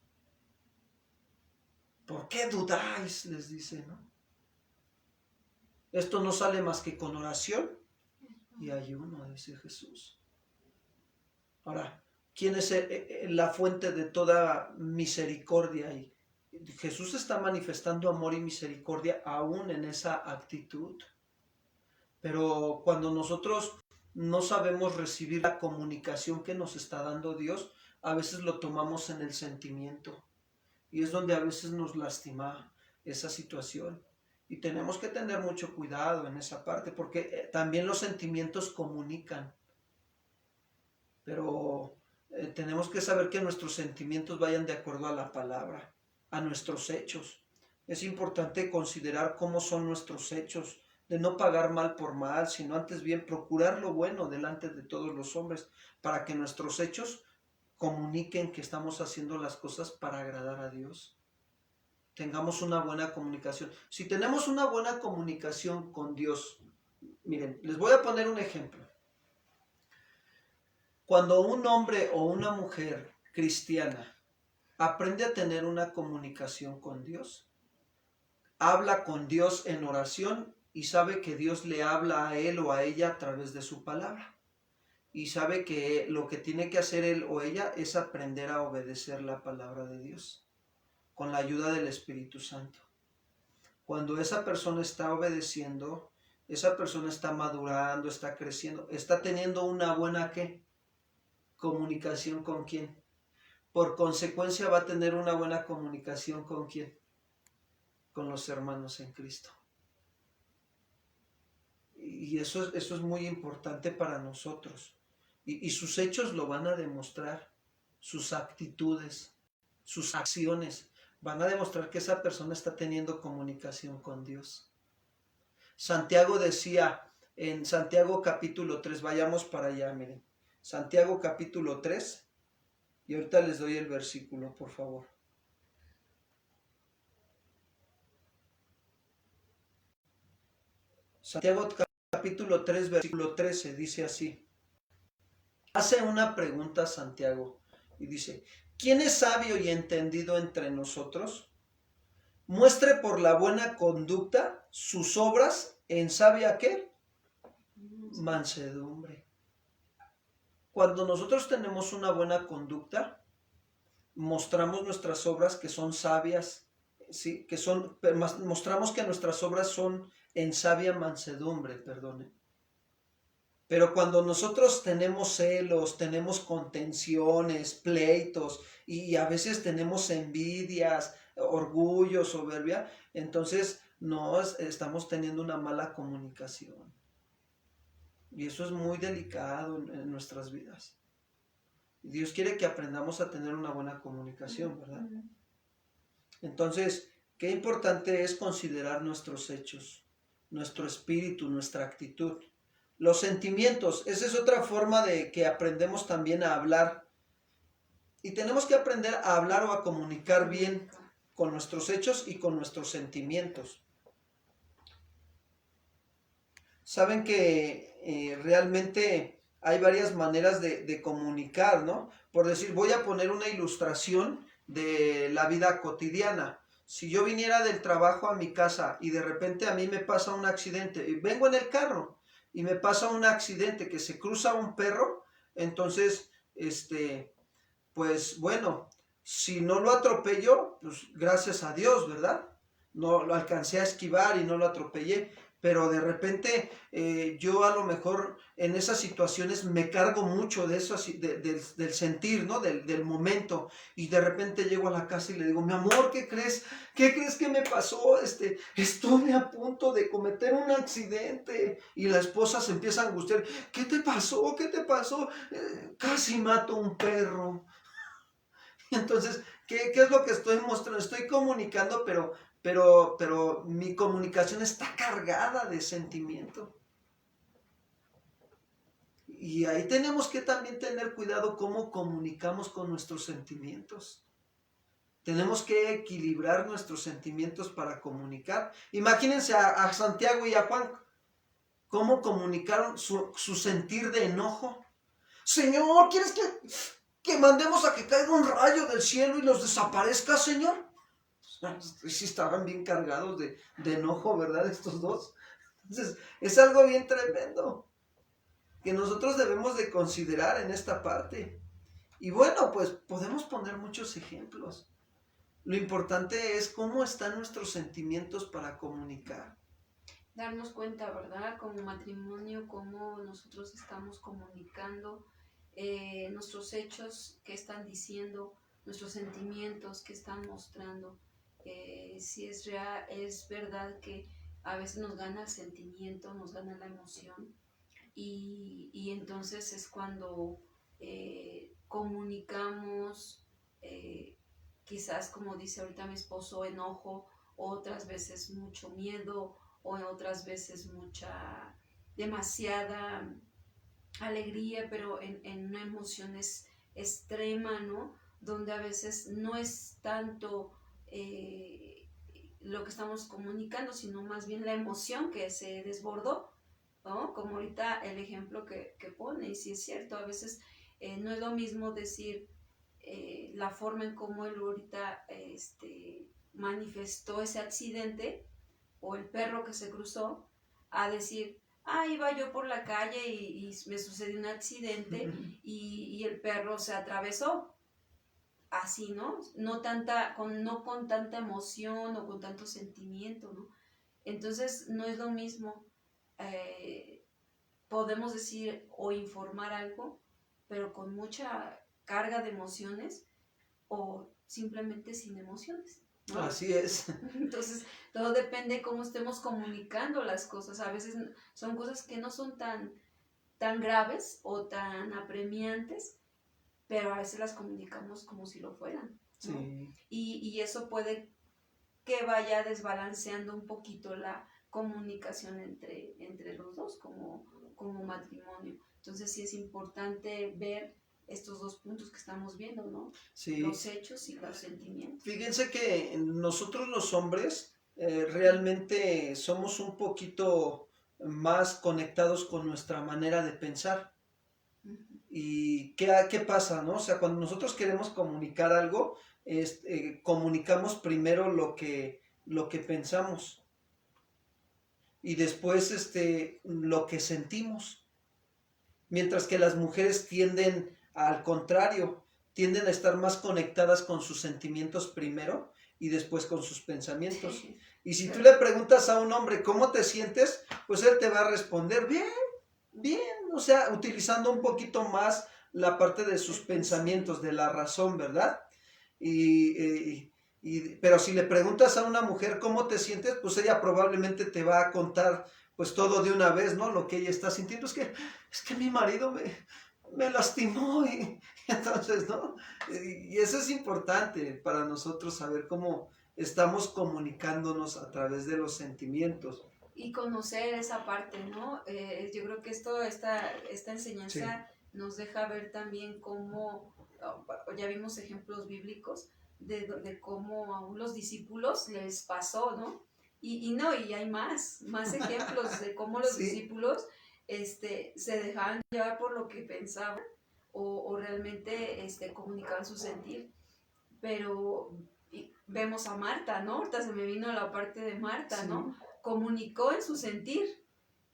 ¿Por qué dudáis?, les dice, ¿no? Esto no sale más que con oración y ayuno, dice Jesús. Ahora, ¿quién es la fuente de toda misericordia? Y Jesús está manifestando amor y misericordia aún en esa actitud. Pero cuando nosotros no sabemos recibir la comunicación que nos está dando Dios, a veces lo tomamos en el sentimiento. Y es donde a veces nos lastima esa situación. Y tenemos que tener mucho cuidado en esa parte, porque también los sentimientos comunican. Pero tenemos que saber que nuestros sentimientos vayan de acuerdo a la palabra, a nuestros hechos. Es importante considerar cómo son nuestros hechos, de no pagar mal por mal, sino antes bien procurar lo bueno delante de todos los hombres, para que nuestros hechos comuniquen que estamos haciendo las cosas para agradar a Dios. Tengamos una buena comunicación. Si tenemos una buena comunicación con Dios, miren, les voy a poner un ejemplo. Cuando un hombre o una mujer cristiana aprende a tener una comunicación con Dios, habla con Dios en oración y sabe que Dios le habla a él o a ella a través de su palabra. Y sabe que lo que tiene que hacer él o ella es aprender a obedecer la palabra de Dios con la ayuda del Espíritu Santo. Cuando esa persona está obedeciendo, esa persona está madurando, está creciendo, está teniendo una buena ¿qué? Comunicación con quién. Por consecuencia va a tener una buena comunicación con quién. Con los hermanos en Cristo. Y eso es muy importante para nosotros. Y sus hechos lo van a demostrar, sus actitudes, sus acciones, van a demostrar que esa persona está teniendo comunicación con Dios. Santiago decía en Santiago capítulo 3, vayamos para allá, miren. Santiago capítulo 3, y ahorita les doy el versículo, por favor. Santiago capítulo 3, versículo 13, dice así. Hace una pregunta Santiago y dice, ¿quién es sabio y entendido entre nosotros? Muestre por la buena conducta sus obras en sabia ¿qué? Mansedumbre. Cuando nosotros tenemos una buena conducta, mostramos nuestras obras que son sabias, ¿sí? Mostramos que nuestras obras son en sabia mansedumbre, perdone. Pero cuando nosotros tenemos celos, tenemos contenciones, pleitos y a veces tenemos envidias, orgullo, soberbia, entonces no estamos teniendo una mala comunicación. Y eso es muy delicado en nuestras vidas. Dios quiere que aprendamos a tener una buena comunicación, ¿verdad? Entonces, qué importante es considerar nuestros hechos, nuestro espíritu, nuestra actitud. Los sentimientos, esa es otra forma de que aprendemos también a hablar. Y tenemos que aprender a hablar o a comunicar bien con nuestros hechos y con nuestros sentimientos. Saben que realmente hay varias maneras de comunicar, ¿no? Por decir, voy a poner una ilustración de la vida cotidiana. Si yo viniera del trabajo a mi casa y de repente a mí me pasa un accidente, y vengo en el carro y me pasa un accidente que se cruza un perro, entonces, pues bueno, si no lo atropello, pues gracias a Dios, ¿verdad? No lo alcancé a esquivar y no lo atropellé, pero de repente yo a lo mejor en esas situaciones me cargo mucho de eso, del sentir, ¿no? Del momento, y de repente llego a la casa y le digo, mi amor, ¿qué crees? ¿Qué crees que me pasó? Estuve a punto de cometer un accidente. Y la esposa se empieza a angustiar, ¿qué te pasó? ¿Qué te pasó? Casi mato a un perro. Entonces, ¿qué es lo que estoy mostrando? Estoy comunicando, pero mi comunicación está cargada de sentimiento. Y ahí tenemos que también tener cuidado cómo comunicamos con nuestros sentimientos. Tenemos que equilibrar nuestros sentimientos para comunicar. Imagínense a Santiago y a Juan, cómo comunicaron su sentir de enojo. Señor, ¿quieres que mandemos a que caiga un rayo del cielo y los desaparezca, Señor? Sí estaban bien cargados de enojo, ¿verdad? Estos dos. Entonces, es algo bien tremendo que nosotros debemos de considerar en esta parte. Y bueno, pues podemos poner muchos ejemplos. Lo importante es cómo están nuestros sentimientos para comunicar. Darnos cuenta, ¿verdad? Como matrimonio, cómo nosotros estamos comunicando nuestros hechos, qué están diciendo, nuestros sentimientos, qué están mostrando. Si es real, es verdad que a veces nos gana el sentimiento, nos gana la emoción, y entonces es cuando comunicamos, quizás como dice ahorita mi esposo, enojo, otras veces mucho miedo, o otras veces demasiada alegría, pero en una emoción extrema, ¿no? Donde a veces no es tanto lo que estamos comunicando, sino más bien la emoción que se desbordó, ¿no? Como ahorita el ejemplo que pone, y sí es cierto, a veces no es lo mismo decir la forma en cómo él ahorita manifestó ese accidente, o el perro que se cruzó, a decir, iba yo por la calle y me sucedió un accidente y el perro se atravesó. Así, ¿no? No con tanta emoción o con tanto sentimiento, ¿no? Entonces, no es lo mismo. Podemos decir o informar algo, pero con mucha carga de emociones, o simplemente sin emociones, ¿no? Así es. Entonces, todo depende de cómo estemos comunicando las cosas. A veces son cosas que no son tan graves o tan apremiantes, pero a veces las comunicamos como si lo fueran, ¿no? Sí. Y eso puede que vaya desbalanceando un poquito la comunicación entre los dos como matrimonio. Entonces sí es importante ver estos dos puntos que estamos viendo, ¿no? Sí. Los hechos y los sentimientos. Fíjense que nosotros los hombres realmente somos un poquito más conectados con nuestra manera de pensar. ¿Y qué pasa, no? O sea, cuando nosotros queremos comunicar algo, comunicamos primero lo que pensamos y después lo que sentimos. Mientras que las mujeres tienden al contrario, tienden a estar más conectadas con sus sentimientos primero y después con sus pensamientos. Sí. Y si tú le preguntas a un hombre cómo te sientes, pues él te va a responder bien, o sea, utilizando un poquito más la parte de sus pensamientos, de la razón, ¿verdad? Pero si le preguntas a una mujer cómo te sientes, pues ella probablemente te va a contar pues todo de una vez, ¿no? Lo que ella está sintiendo es que mi marido me lastimó y entonces, ¿no? Y eso es importante para nosotros saber cómo estamos comunicándonos a través de los sentimientos. Y conocer esa parte, ¿no? Yo creo que esta enseñanza nos deja ver también cómo, ya vimos ejemplos bíblicos de cómo a los discípulos les pasó, ¿no? Y hay más ejemplos de cómo los discípulos se dejaban llevar por lo que pensaban o realmente comunicaban su sentir. Pero vemos a Marta, ¿no? Ahorita se me vino la parte de Marta, ¿no? Comunicó en su sentir,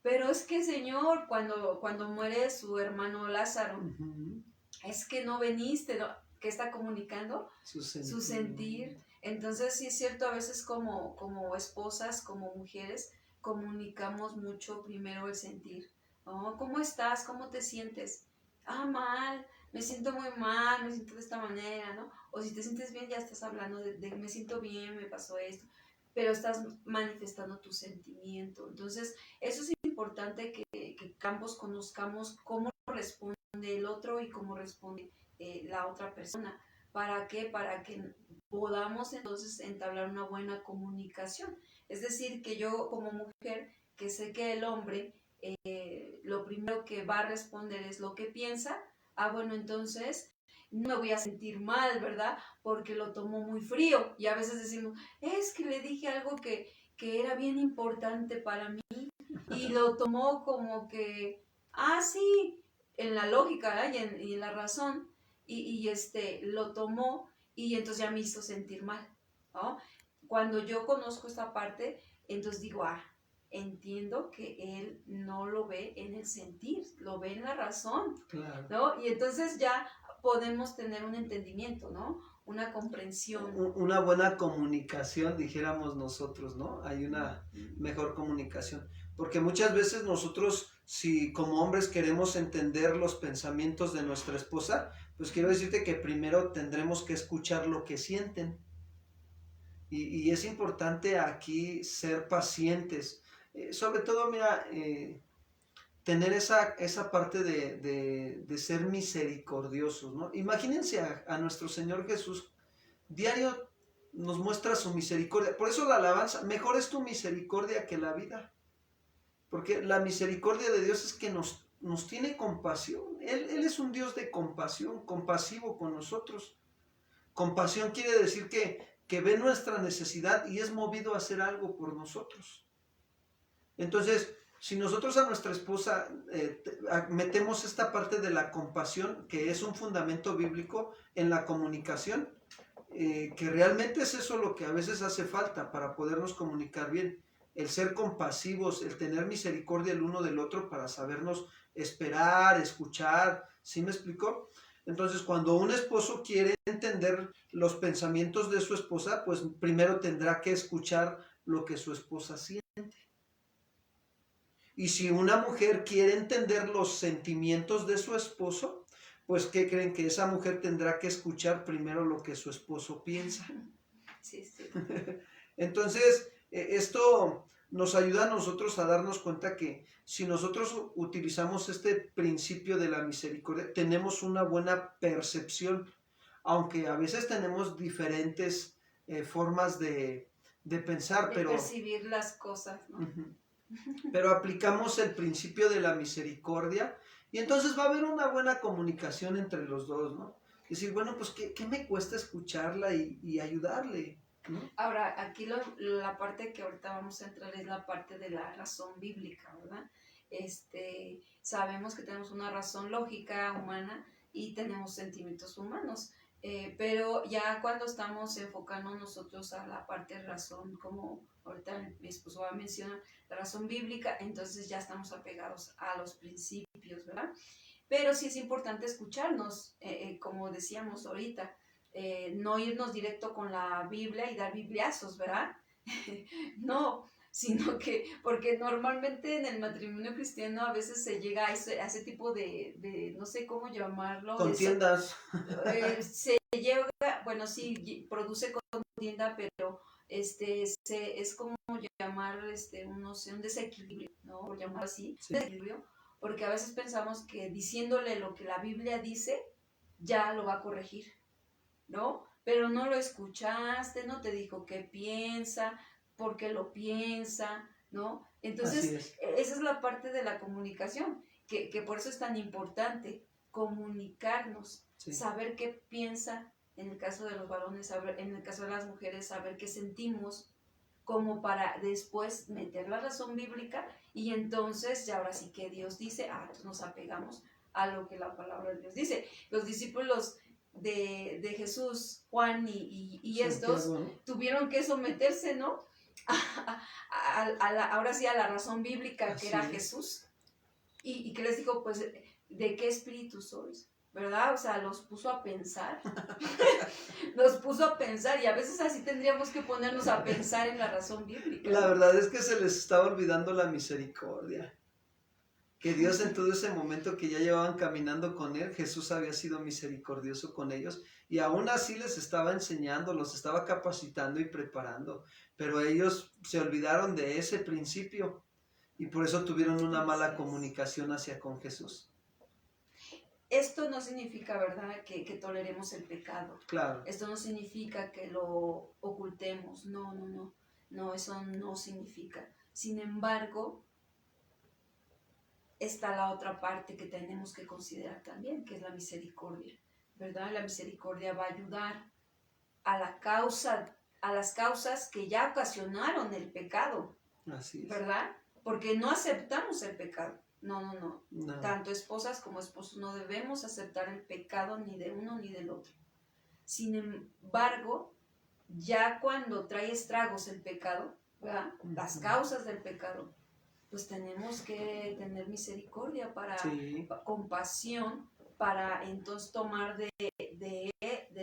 pero es que Señor, cuando muere su hermano Lázaro, es que no veniste, ¿no? ¿Qué está comunicando? Su sentir. Entonces sí es cierto, a veces como esposas, como mujeres, comunicamos mucho primero el sentir, ¿no? ¿Cómo estás? ¿Cómo te sientes? Mal, me siento muy mal, me siento de esta manera, ¿no? O si te sientes bien, ya estás hablando de me siento bien, me pasó esto, pero estás manifestando tu sentimiento. Entonces, eso es importante que ambos conozcamos cómo responde el otro y cómo responde la otra persona. ¿Para qué? Para que podamos entonces entablar una buena comunicación. Es decir, que yo como mujer, que sé que el hombre lo primero que va a responder es lo que piensa, bueno, entonces no me voy a sentir mal, ¿verdad? Porque lo tomó muy frío. Y a veces decimos, es que le dije algo que era bien importante para mí y lo tomó como que, sí, en la lógica, ¿verdad? Y en la razón. Y lo tomó y entonces ya me hizo sentir mal, ¿no? Cuando yo conozco esta parte, entonces digo, entiendo que él no lo ve en el sentir, lo ve en la razón, claro, ¿no? Y entonces ya podemos tener un entendimiento, ¿no? Una comprensión. Una buena comunicación, dijéramos nosotros, ¿no? Hay una mejor comunicación. Porque muchas veces nosotros, si como hombres queremos entender los pensamientos de nuestra esposa, pues quiero decirte que primero tendremos que escuchar lo que sienten. Y es importante aquí ser pacientes. Sobre todo, mira, tener esa parte de ser misericordiosos, ¿no? Imagínense a nuestro Señor Jesús, diario nos muestra su misericordia. Por eso la alabanza, mejor es tu misericordia que la vida. Porque la misericordia de Dios es que nos tiene compasión. Él es un Dios de compasión, compasivo con nosotros. Compasión quiere decir que ve nuestra necesidad y es movido a hacer algo por nosotros. Entonces, si nosotros a nuestra esposa metemos esta parte de la compasión, que es un fundamento bíblico en la comunicación, que realmente es eso lo que a veces hace falta para podernos comunicar bien, el ser compasivos, el tener misericordia el uno del otro para sabernos esperar, escuchar, ¿sí me explicó? Entonces, cuando un esposo quiere entender los pensamientos de su esposa, pues primero tendrá que escuchar lo que su esposa siente. Y si una mujer quiere entender los sentimientos de su esposo, pues ¿qué creen? Que esa mujer tendrá que escuchar primero lo que su esposo piensa. Sí. Entonces, esto nos ayuda a nosotros a darnos cuenta que si nosotros utilizamos este principio de la misericordia, tenemos una buena percepción, aunque a veces tenemos diferentes formas de pensar, pero percibir las cosas, ¿no? Pero aplicamos el principio de la misericordia y entonces va a haber una buena comunicación entre los dos, ¿no? Decir, bueno, pues ¿qué me cuesta escucharla y ayudarle? ¿No? Ahora, aquí la parte que ahorita vamos a entrar es la parte de la razón bíblica, ¿verdad? Sabemos que tenemos una razón lógica humana y tenemos sentimientos humanos, pero ya cuando estamos enfocando nosotros a la parte de razón, como ahorita mi esposo va a mencionar, la razón bíblica, entonces ya estamos apegados a los principios, ¿verdad? Pero sí es importante escucharnos, como decíamos ahorita, no irnos directo con la Biblia y dar bibliazos, ¿verdad? No, sino que, porque normalmente en el matrimonio cristiano a veces se llega a ese tipo de no sé cómo llamarlo. Contiendas. Se llega, bueno, sí, produce contienda, pero es como llamar, no sé, un desequilibrio, ¿no? Por llamar así, sí. Desequilibrio, porque a veces pensamos que diciéndole lo que la Biblia dice, ya lo va a corregir, ¿no? pero no lo escuchaste, no te dijo qué piensa, por qué lo piensa, ¿no? Entonces, Así es. esa es la parte de la comunicación, que por eso es tan importante comunicarnos, Sí. saber qué piensa, en el caso de los varones, saber, en el caso de las mujeres, saber qué sentimos, como para después meter la razón bíblica y entonces ya ahora sí que Dios dice, entonces nos apegamos a lo que la palabra de Dios dice. Los discípulos de Jesús, Juan y estos, Santiago, ¿no? tuvieron que someterse, ¿no? Ahora sí a la razón bíblica Así que era es. Jesús. Y que les dijo, pues, ¿de qué espíritu sois? ¿Verdad? O sea, los puso a pensar. Los puso a pensar y a veces así tendríamos que ponernos a pensar en la razón bíblica. La verdad es que se les estaba olvidando la misericordia. Que Dios en todo ese momento que ya llevaban caminando con Él, Jesús había sido misericordioso con ellos y aún así les estaba enseñando, los estaba capacitando y preparando. Pero ellos se olvidaron de ese principio y por eso tuvieron una mala comunicación hacia con Jesús. Esto no significa, ¿verdad?, que toleremos el pecado. Claro. Esto no significa que lo ocultemos. No, no, no. No, eso no significa. Sin embargo, está la otra parte que tenemos que considerar también, que es la misericordia, ¿verdad? La misericordia va a ayudar a la causa, a las causas que ya ocasionaron el pecado, Así es. ¿verdad? Porque no aceptamos el pecado. No, no, no. No. Tanto esposas como esposos no debemos aceptar el pecado ni de uno ni del otro. Sin embargo, ya cuando trae estragos el pecado, ¿verdad? Las causas del pecado, pues tenemos que tener misericordia, Sí. compasión, para entonces tomar de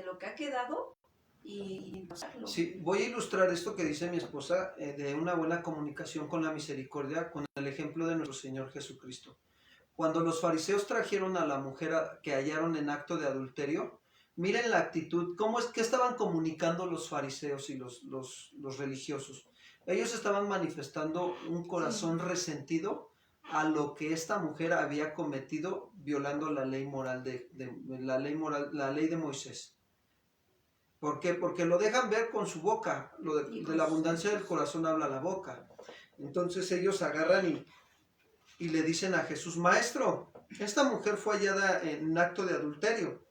lo que ha quedado y usarlo. Sí, voy a ilustrar esto que dice mi esposa de una buena comunicación con la misericordia con el ejemplo de nuestro Señor Jesucristo. Cuando los fariseos trajeron a la mujer que hallaron en acto de adulterio, miren la actitud, cómo es que estaban comunicando los fariseos y los religiosos. Ellos estaban manifestando un corazón resentido a lo que esta mujer había cometido violando la ley moral la ley de Moisés. ¿Por qué? Porque lo dejan ver con su boca, de la abundancia del corazón habla la boca. Entonces ellos agarran y le dicen a Jesús, Maestro, esta mujer fue hallada en acto de adulterio.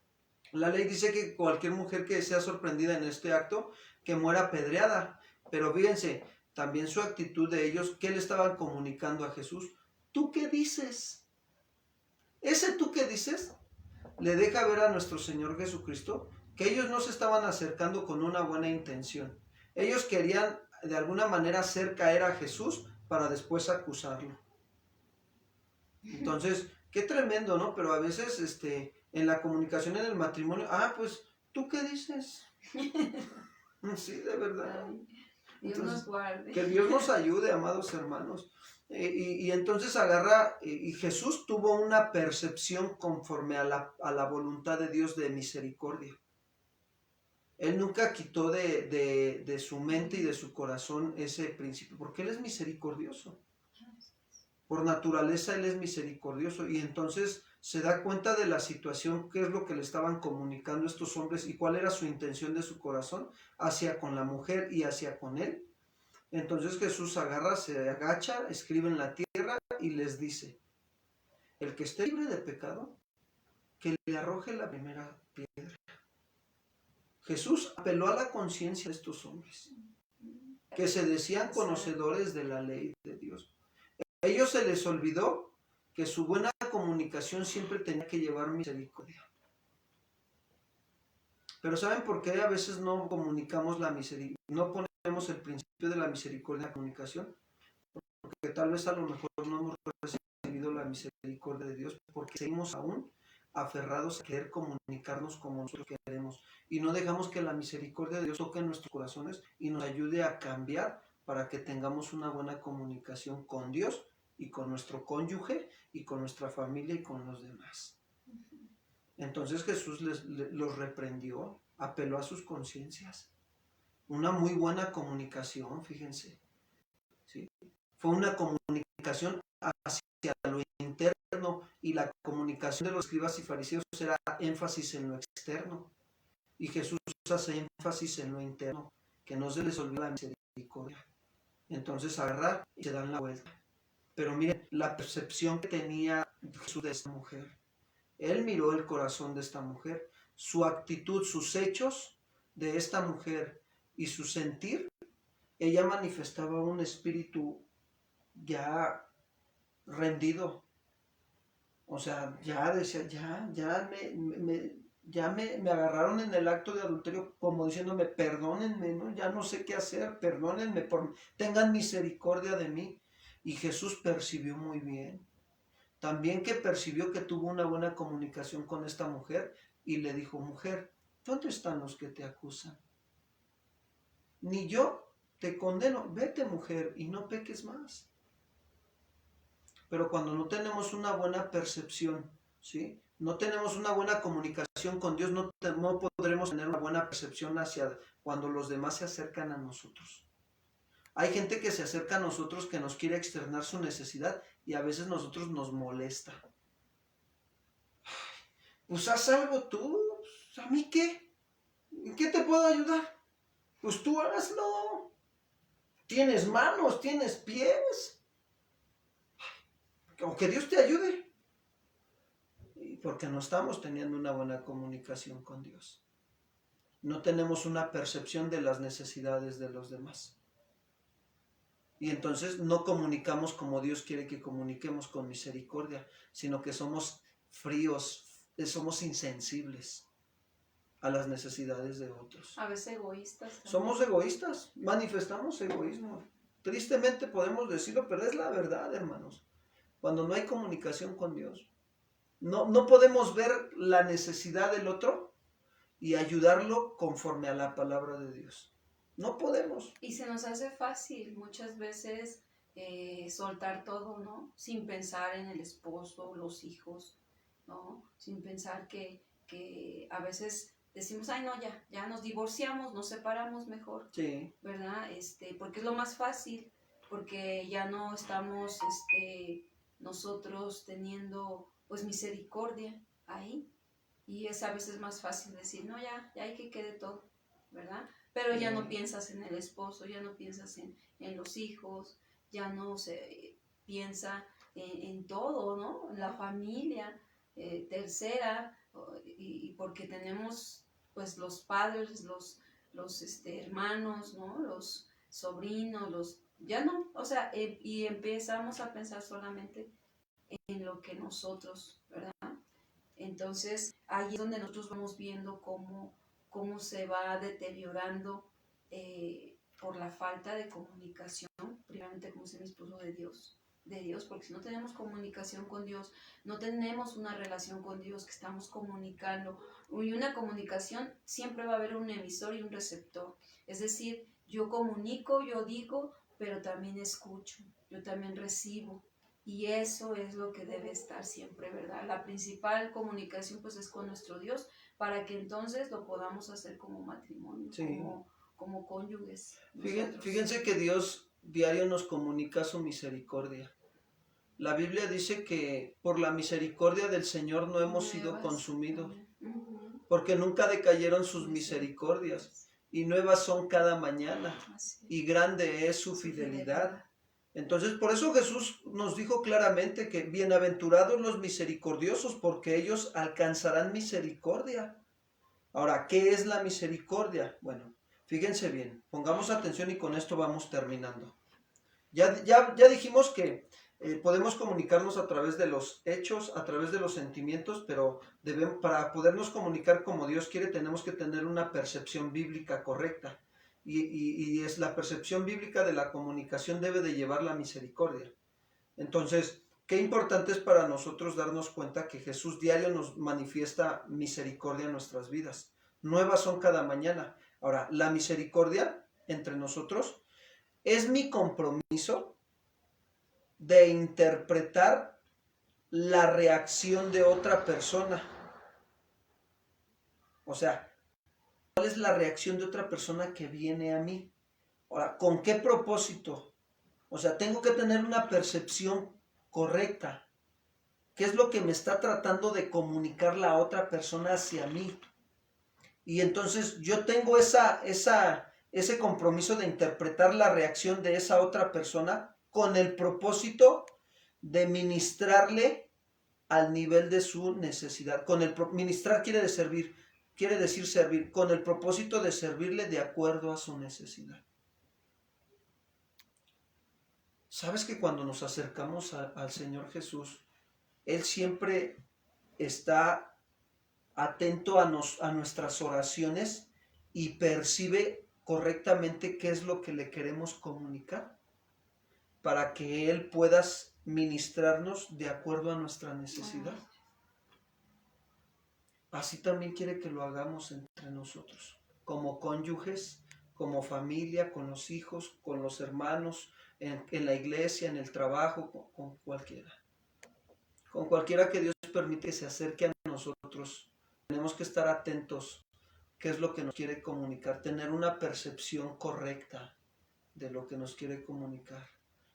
La ley dice que cualquier mujer que sea sorprendida en este acto, que muera apedreada. Pero fíjense, también su actitud de ellos, ¿qué le estaban comunicando a Jesús? ¿Tú qué dices? Ese tú qué dices le deja ver a nuestro Señor Jesucristo que ellos no se estaban acercando con una buena intención. Ellos querían de alguna manera hacer caer a Jesús para después acusarlo. Entonces, qué tremendo, ¿no? Pero a veces en la comunicación en el matrimonio, pues, ¿tú qué dices? Sí, de verdad. Dios nos guarde. Que Dios nos ayude, amados hermanos. Y entonces agarra, y Jesús tuvo una percepción conforme a la voluntad de Dios de misericordia. Él nunca quitó de su mente y de su corazón ese principio, porque Él es misericordioso. Por naturaleza Él es misericordioso y entonces se da cuenta de la situación, qué es lo que le estaban comunicando estos hombres y cuál era su intención de su corazón hacia con la mujer y hacia con Él. Entonces Jesús agarra, se agacha, escribe en la tierra y les dice, el que esté libre de pecado, que le arroje la primera piedra. Jesús apeló a la conciencia de estos hombres, que se decían conocedores de la ley de Dios. A ellos se les olvidó que su buena comunicación siempre tenía que llevar misericordia. Pero ¿saben por qué a veces no comunicamos la misericordia? No ponemos el principio de la misericordia en la comunicación. Porque tal vez a lo mejor no hemos recibido la misericordia de Dios porque seguimos aún aferrados a querer comunicarnos como nosotros queremos y no dejamos que la misericordia de Dios toque en nuestros corazones y nos ayude a cambiar para que tengamos una buena comunicación con Dios y con nuestro cónyuge y con nuestra familia y con los demás. Entonces Jesús los reprendió, apeló a sus conciencias. Una muy buena comunicación, fíjense. ¿Sí? Fue una comunicación hacia lo interno y la comunicación de los escribas y fariseos era énfasis en lo externo. Y Jesús hace énfasis en lo interno, que no se les olvide la misericordia. Entonces agarra y se dan la vuelta. Pero miren, la percepción que tenía Jesús de esta mujer. Él miró el corazón de esta mujer, su actitud, sus hechos de esta mujer y su sentir. Ella manifestaba un espíritu ya rendido. O sea, ya decía, ya me agarraron en el acto de adulterio, como diciéndome, perdónenme, ¿no? Ya no sé qué hacer, perdónenme, tengan misericordia de mí. Y Jesús percibió muy bien. También que percibió que tuvo una buena comunicación con esta mujer y le dijo, mujer, ¿dónde están los que te acusan? Ni yo te condeno, vete mujer y no peques más. Pero cuando no tenemos una buena percepción, ¿sí? No tenemos una buena comunicación con Dios, no podremos tener una buena percepción hacia cuando los demás se acercan a nosotros. Hay gente que se acerca a nosotros que nos quiere externar su necesidad y a veces nosotros nos molesta. Pues haz algo tú, ¿a mí qué? ¿En qué te puedo ayudar? Pues tú hazlo. Tienes manos, tienes pies. O que Dios te ayude. Porque no estamos teniendo una buena comunicación con Dios. No tenemos una percepción de las necesidades de los demás. Y entonces no comunicamos como Dios quiere que comuniquemos, con misericordia, sino que somos fríos, somos insensibles a las necesidades de otros. A veces egoístas también. Somos egoístas, manifestamos egoísmo. Tristemente podemos decirlo, pero es la verdad, hermanos. Cuando no hay comunicación con Dios, no podemos ver la necesidad del otro y ayudarlo conforme a la palabra de Dios. No podemos. Y se nos hace fácil muchas veces soltar todo, ¿no? Sin pensar en el esposo, los hijos, ¿no? Sin pensar que a veces decimos, ay no, ya nos divorciamos, nos separamos mejor, Sí. ¿verdad? Porque es lo más fácil, porque ya no estamos nosotros teniendo pues misericordia ahí. Y es a veces más fácil decir, no, ya hay que quede todo, ¿verdad? Pero ya no piensas en el esposo, ya no piensas en los hijos, ya no se piensa en todo, ¿no? En la familia, tercera, y porque tenemos pues los padres, los hermanos, ¿no? Los sobrinos, ya no, o sea, y empezamos a pensar solamente en lo que nosotros, ¿verdad? Entonces, ahí es donde nosotros vamos viendo cómo se va deteriorando por la falta de comunicación, primeramente como se me expuso de Dios, porque si no tenemos comunicación con Dios, no tenemos una relación con Dios que estamos comunicando, y una comunicación siempre va a haber un emisor y un receptor, es decir, yo comunico, yo digo, pero también escucho, yo también recibo. Y eso es lo que debe estar siempre, ¿verdad? La principal comunicación pues es con nuestro Dios, para que entonces lo podamos hacer como matrimonio, Sí. como cónyuges. Fíjense que Dios diario nos comunica su misericordia. La Biblia dice que por la misericordia del Señor no hemos sido consumidos, porque nunca decayeron sus misericordias, y nuevas son cada mañana, y grande es su fidelidad. Entonces, por eso Jesús nos dijo claramente que bienaventurados los misericordiosos, porque ellos alcanzarán misericordia. Ahora, ¿qué es la misericordia? Bueno, fíjense bien, pongamos atención y con esto vamos terminando. Ya dijimos que podemos comunicarnos a través de los hechos, a través de los sentimientos, pero para podernos comunicar como Dios quiere, tenemos que tener una percepción bíblica correcta. Y es la percepción bíblica de la comunicación debe de llevar la misericordia. Entonces, qué importante es para nosotros darnos cuenta que Jesús diario nos manifiesta misericordia en nuestras vidas. Nuevas son cada mañana. Ahora, la misericordia entre nosotros es mi compromiso de interpretar la reacción de otra persona. O sea, ¿cuál es la reacción de otra persona que viene a mí? Ahora, ¿con qué propósito? O sea, tengo que tener una percepción correcta. ¿Qué es lo que me está tratando de comunicar la otra persona hacia mí? Y entonces yo tengo ese compromiso de interpretar la reacción de esa otra persona con el propósito de ministrarle al nivel de su necesidad. Ministrar quiere decir servir, con el propósito de servirle de acuerdo a su necesidad. ¿Sabes que cuando nos acercamos al Señor Jesús, Él siempre está atento a nuestras oraciones y percibe correctamente qué es lo que le queremos comunicar para que Él pueda ministrarnos de acuerdo a nuestra necesidad? Así también quiere que lo hagamos entre nosotros, como cónyuges, como familia, con los hijos, con los hermanos, en la iglesia, en el trabajo, con cualquiera. Con cualquiera que Dios permite que se acerque a nosotros, tenemos que estar atentos qué es lo que nos quiere comunicar, tener una percepción correcta de lo que nos quiere comunicar.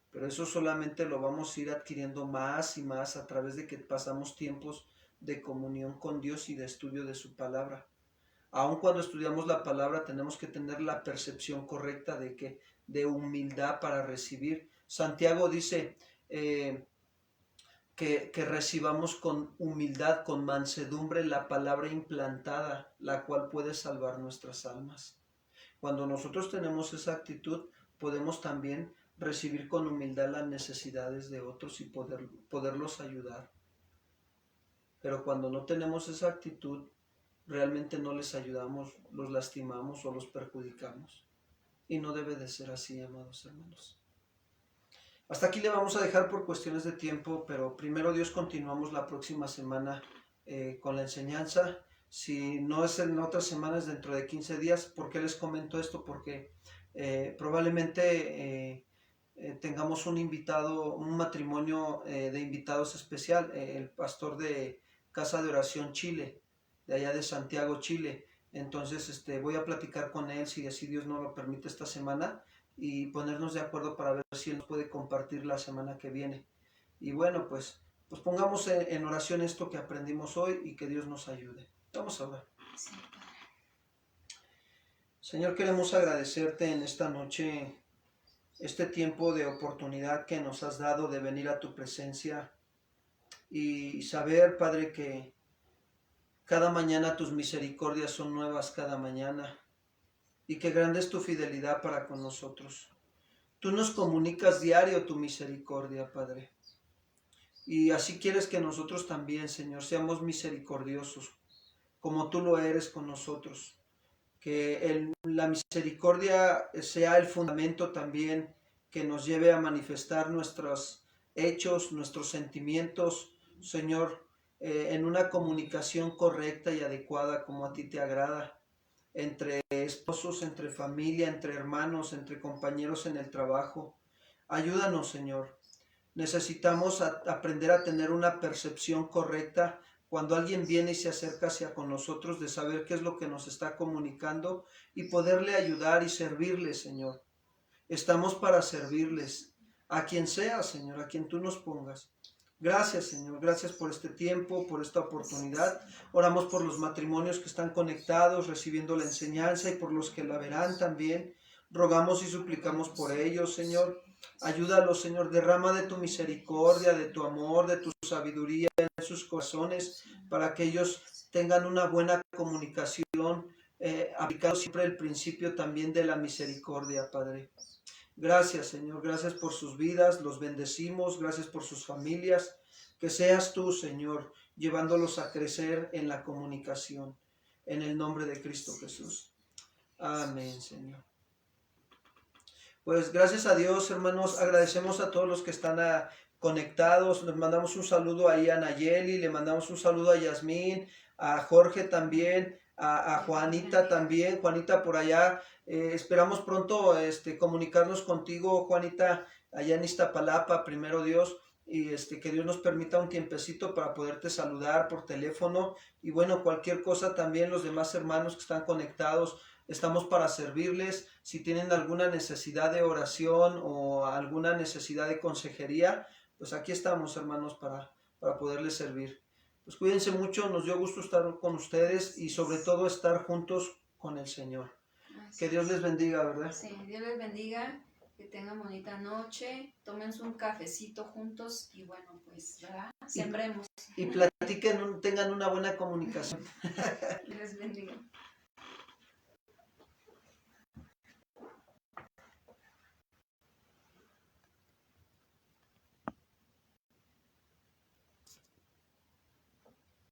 Pero eso solamente lo vamos a ir adquiriendo más y más a través de que pasamos tiempos de comunión con Dios y de estudio de su palabra. Aun cuando estudiamos la palabra tenemos que tener la percepción correcta de humildad para recibir. Santiago dice que recibamos con humildad, con mansedumbre la palabra implantada, la cual puede salvar nuestras almas. Cuando nosotros tenemos esa actitud, podemos también recibir con humildad las necesidades de otros y poderlos ayudar. Pero cuando no tenemos esa actitud, realmente no les ayudamos, los lastimamos o los perjudicamos. Y no debe de ser así, amados hermanos. Hasta aquí le vamos a dejar por cuestiones de tiempo, pero primero Dios continuamos la próxima semana con la enseñanza. Si no es en otras semanas, dentro de 15 días. ¿Por qué les comento esto? Porque probablemente tengamos un matrimonio de invitados especial, el pastor de Casa de Oración Chile, de allá de Santiago, Chile. Entonces voy a platicar con él, si así Dios nos lo permite, esta semana, y ponernos de acuerdo para ver si él nos puede compartir la semana que viene. Y bueno, pues pongamos en oración esto que aprendimos hoy y que Dios nos ayude. Vamos a orar. Señor, queremos agradecerte en esta noche este tiempo de oportunidad que nos has dado de venir a tu presencia y saber, Padre, que cada mañana tus misericordias son nuevas cada mañana y que grande es tu fidelidad para con nosotros. Tú nos comunicas diario tu misericordia, Padre. Y así quieres que nosotros también, Señor, seamos misericordiosos, como tú lo eres con nosotros. Que la misericordia sea el fundamento también que nos lleve a manifestar nuestros hechos, nuestros sentimientos, Señor, en una comunicación correcta y adecuada como a ti te agrada, entre esposos, entre familia, entre hermanos, entre compañeros en el trabajo. Ayúdanos, Señor. Necesitamos aprender a tener una percepción correcta cuando alguien viene y se acerca hacia con nosotros, de saber qué es lo que nos está comunicando y poderle ayudar y servirle, Señor. Estamos para servirles, a quien sea, Señor, a quien tú nos pongas. Gracias, Señor, gracias por este tiempo, por esta oportunidad. Oramos por los matrimonios que están conectados, recibiendo la enseñanza, y por los que la verán también. Rogamos y suplicamos por ellos, Señor. Ayúdalos, Señor, derrama de tu misericordia, de tu amor, de tu sabiduría en sus corazones, para que ellos tengan una buena comunicación, aplicando siempre el principio también de la misericordia, Padre. Gracias, Señor, gracias por sus vidas, los bendecimos, gracias por sus familias. Que seas tú, Señor, llevándolos a crecer en la comunicación, en el nombre de Cristo Jesús. Amén, Señor. Pues gracias a Dios, hermanos, agradecemos a todos los que están conectados. Les mandamos un saludo ahí a Nayeli, le mandamos un saludo a Yasmín, a Jorge también, a Juanita también, Juanita por allá. Esperamos pronto comunicarnos contigo, Juanita, allá en Iztapalapa, primero Dios, y que Dios nos permita un tiempecito para poderte saludar por teléfono. Y bueno, cualquier cosa también, los demás hermanos que están conectados, estamos para servirles. Si tienen alguna necesidad de oración o alguna necesidad de consejería, pues aquí estamos, hermanos, para poderles servir. Pues cuídense mucho, nos dio gusto estar con ustedes y sobre todo estar juntos con el Señor. Así Que Dios es. les bendiga, ¿verdad? Sí, Dios les bendiga, que tengan bonita noche, tómense un cafecito juntos y bueno, pues, ¿verdad? Sembremos. Y platiquen, tengan una buena comunicación. Dios les bendiga.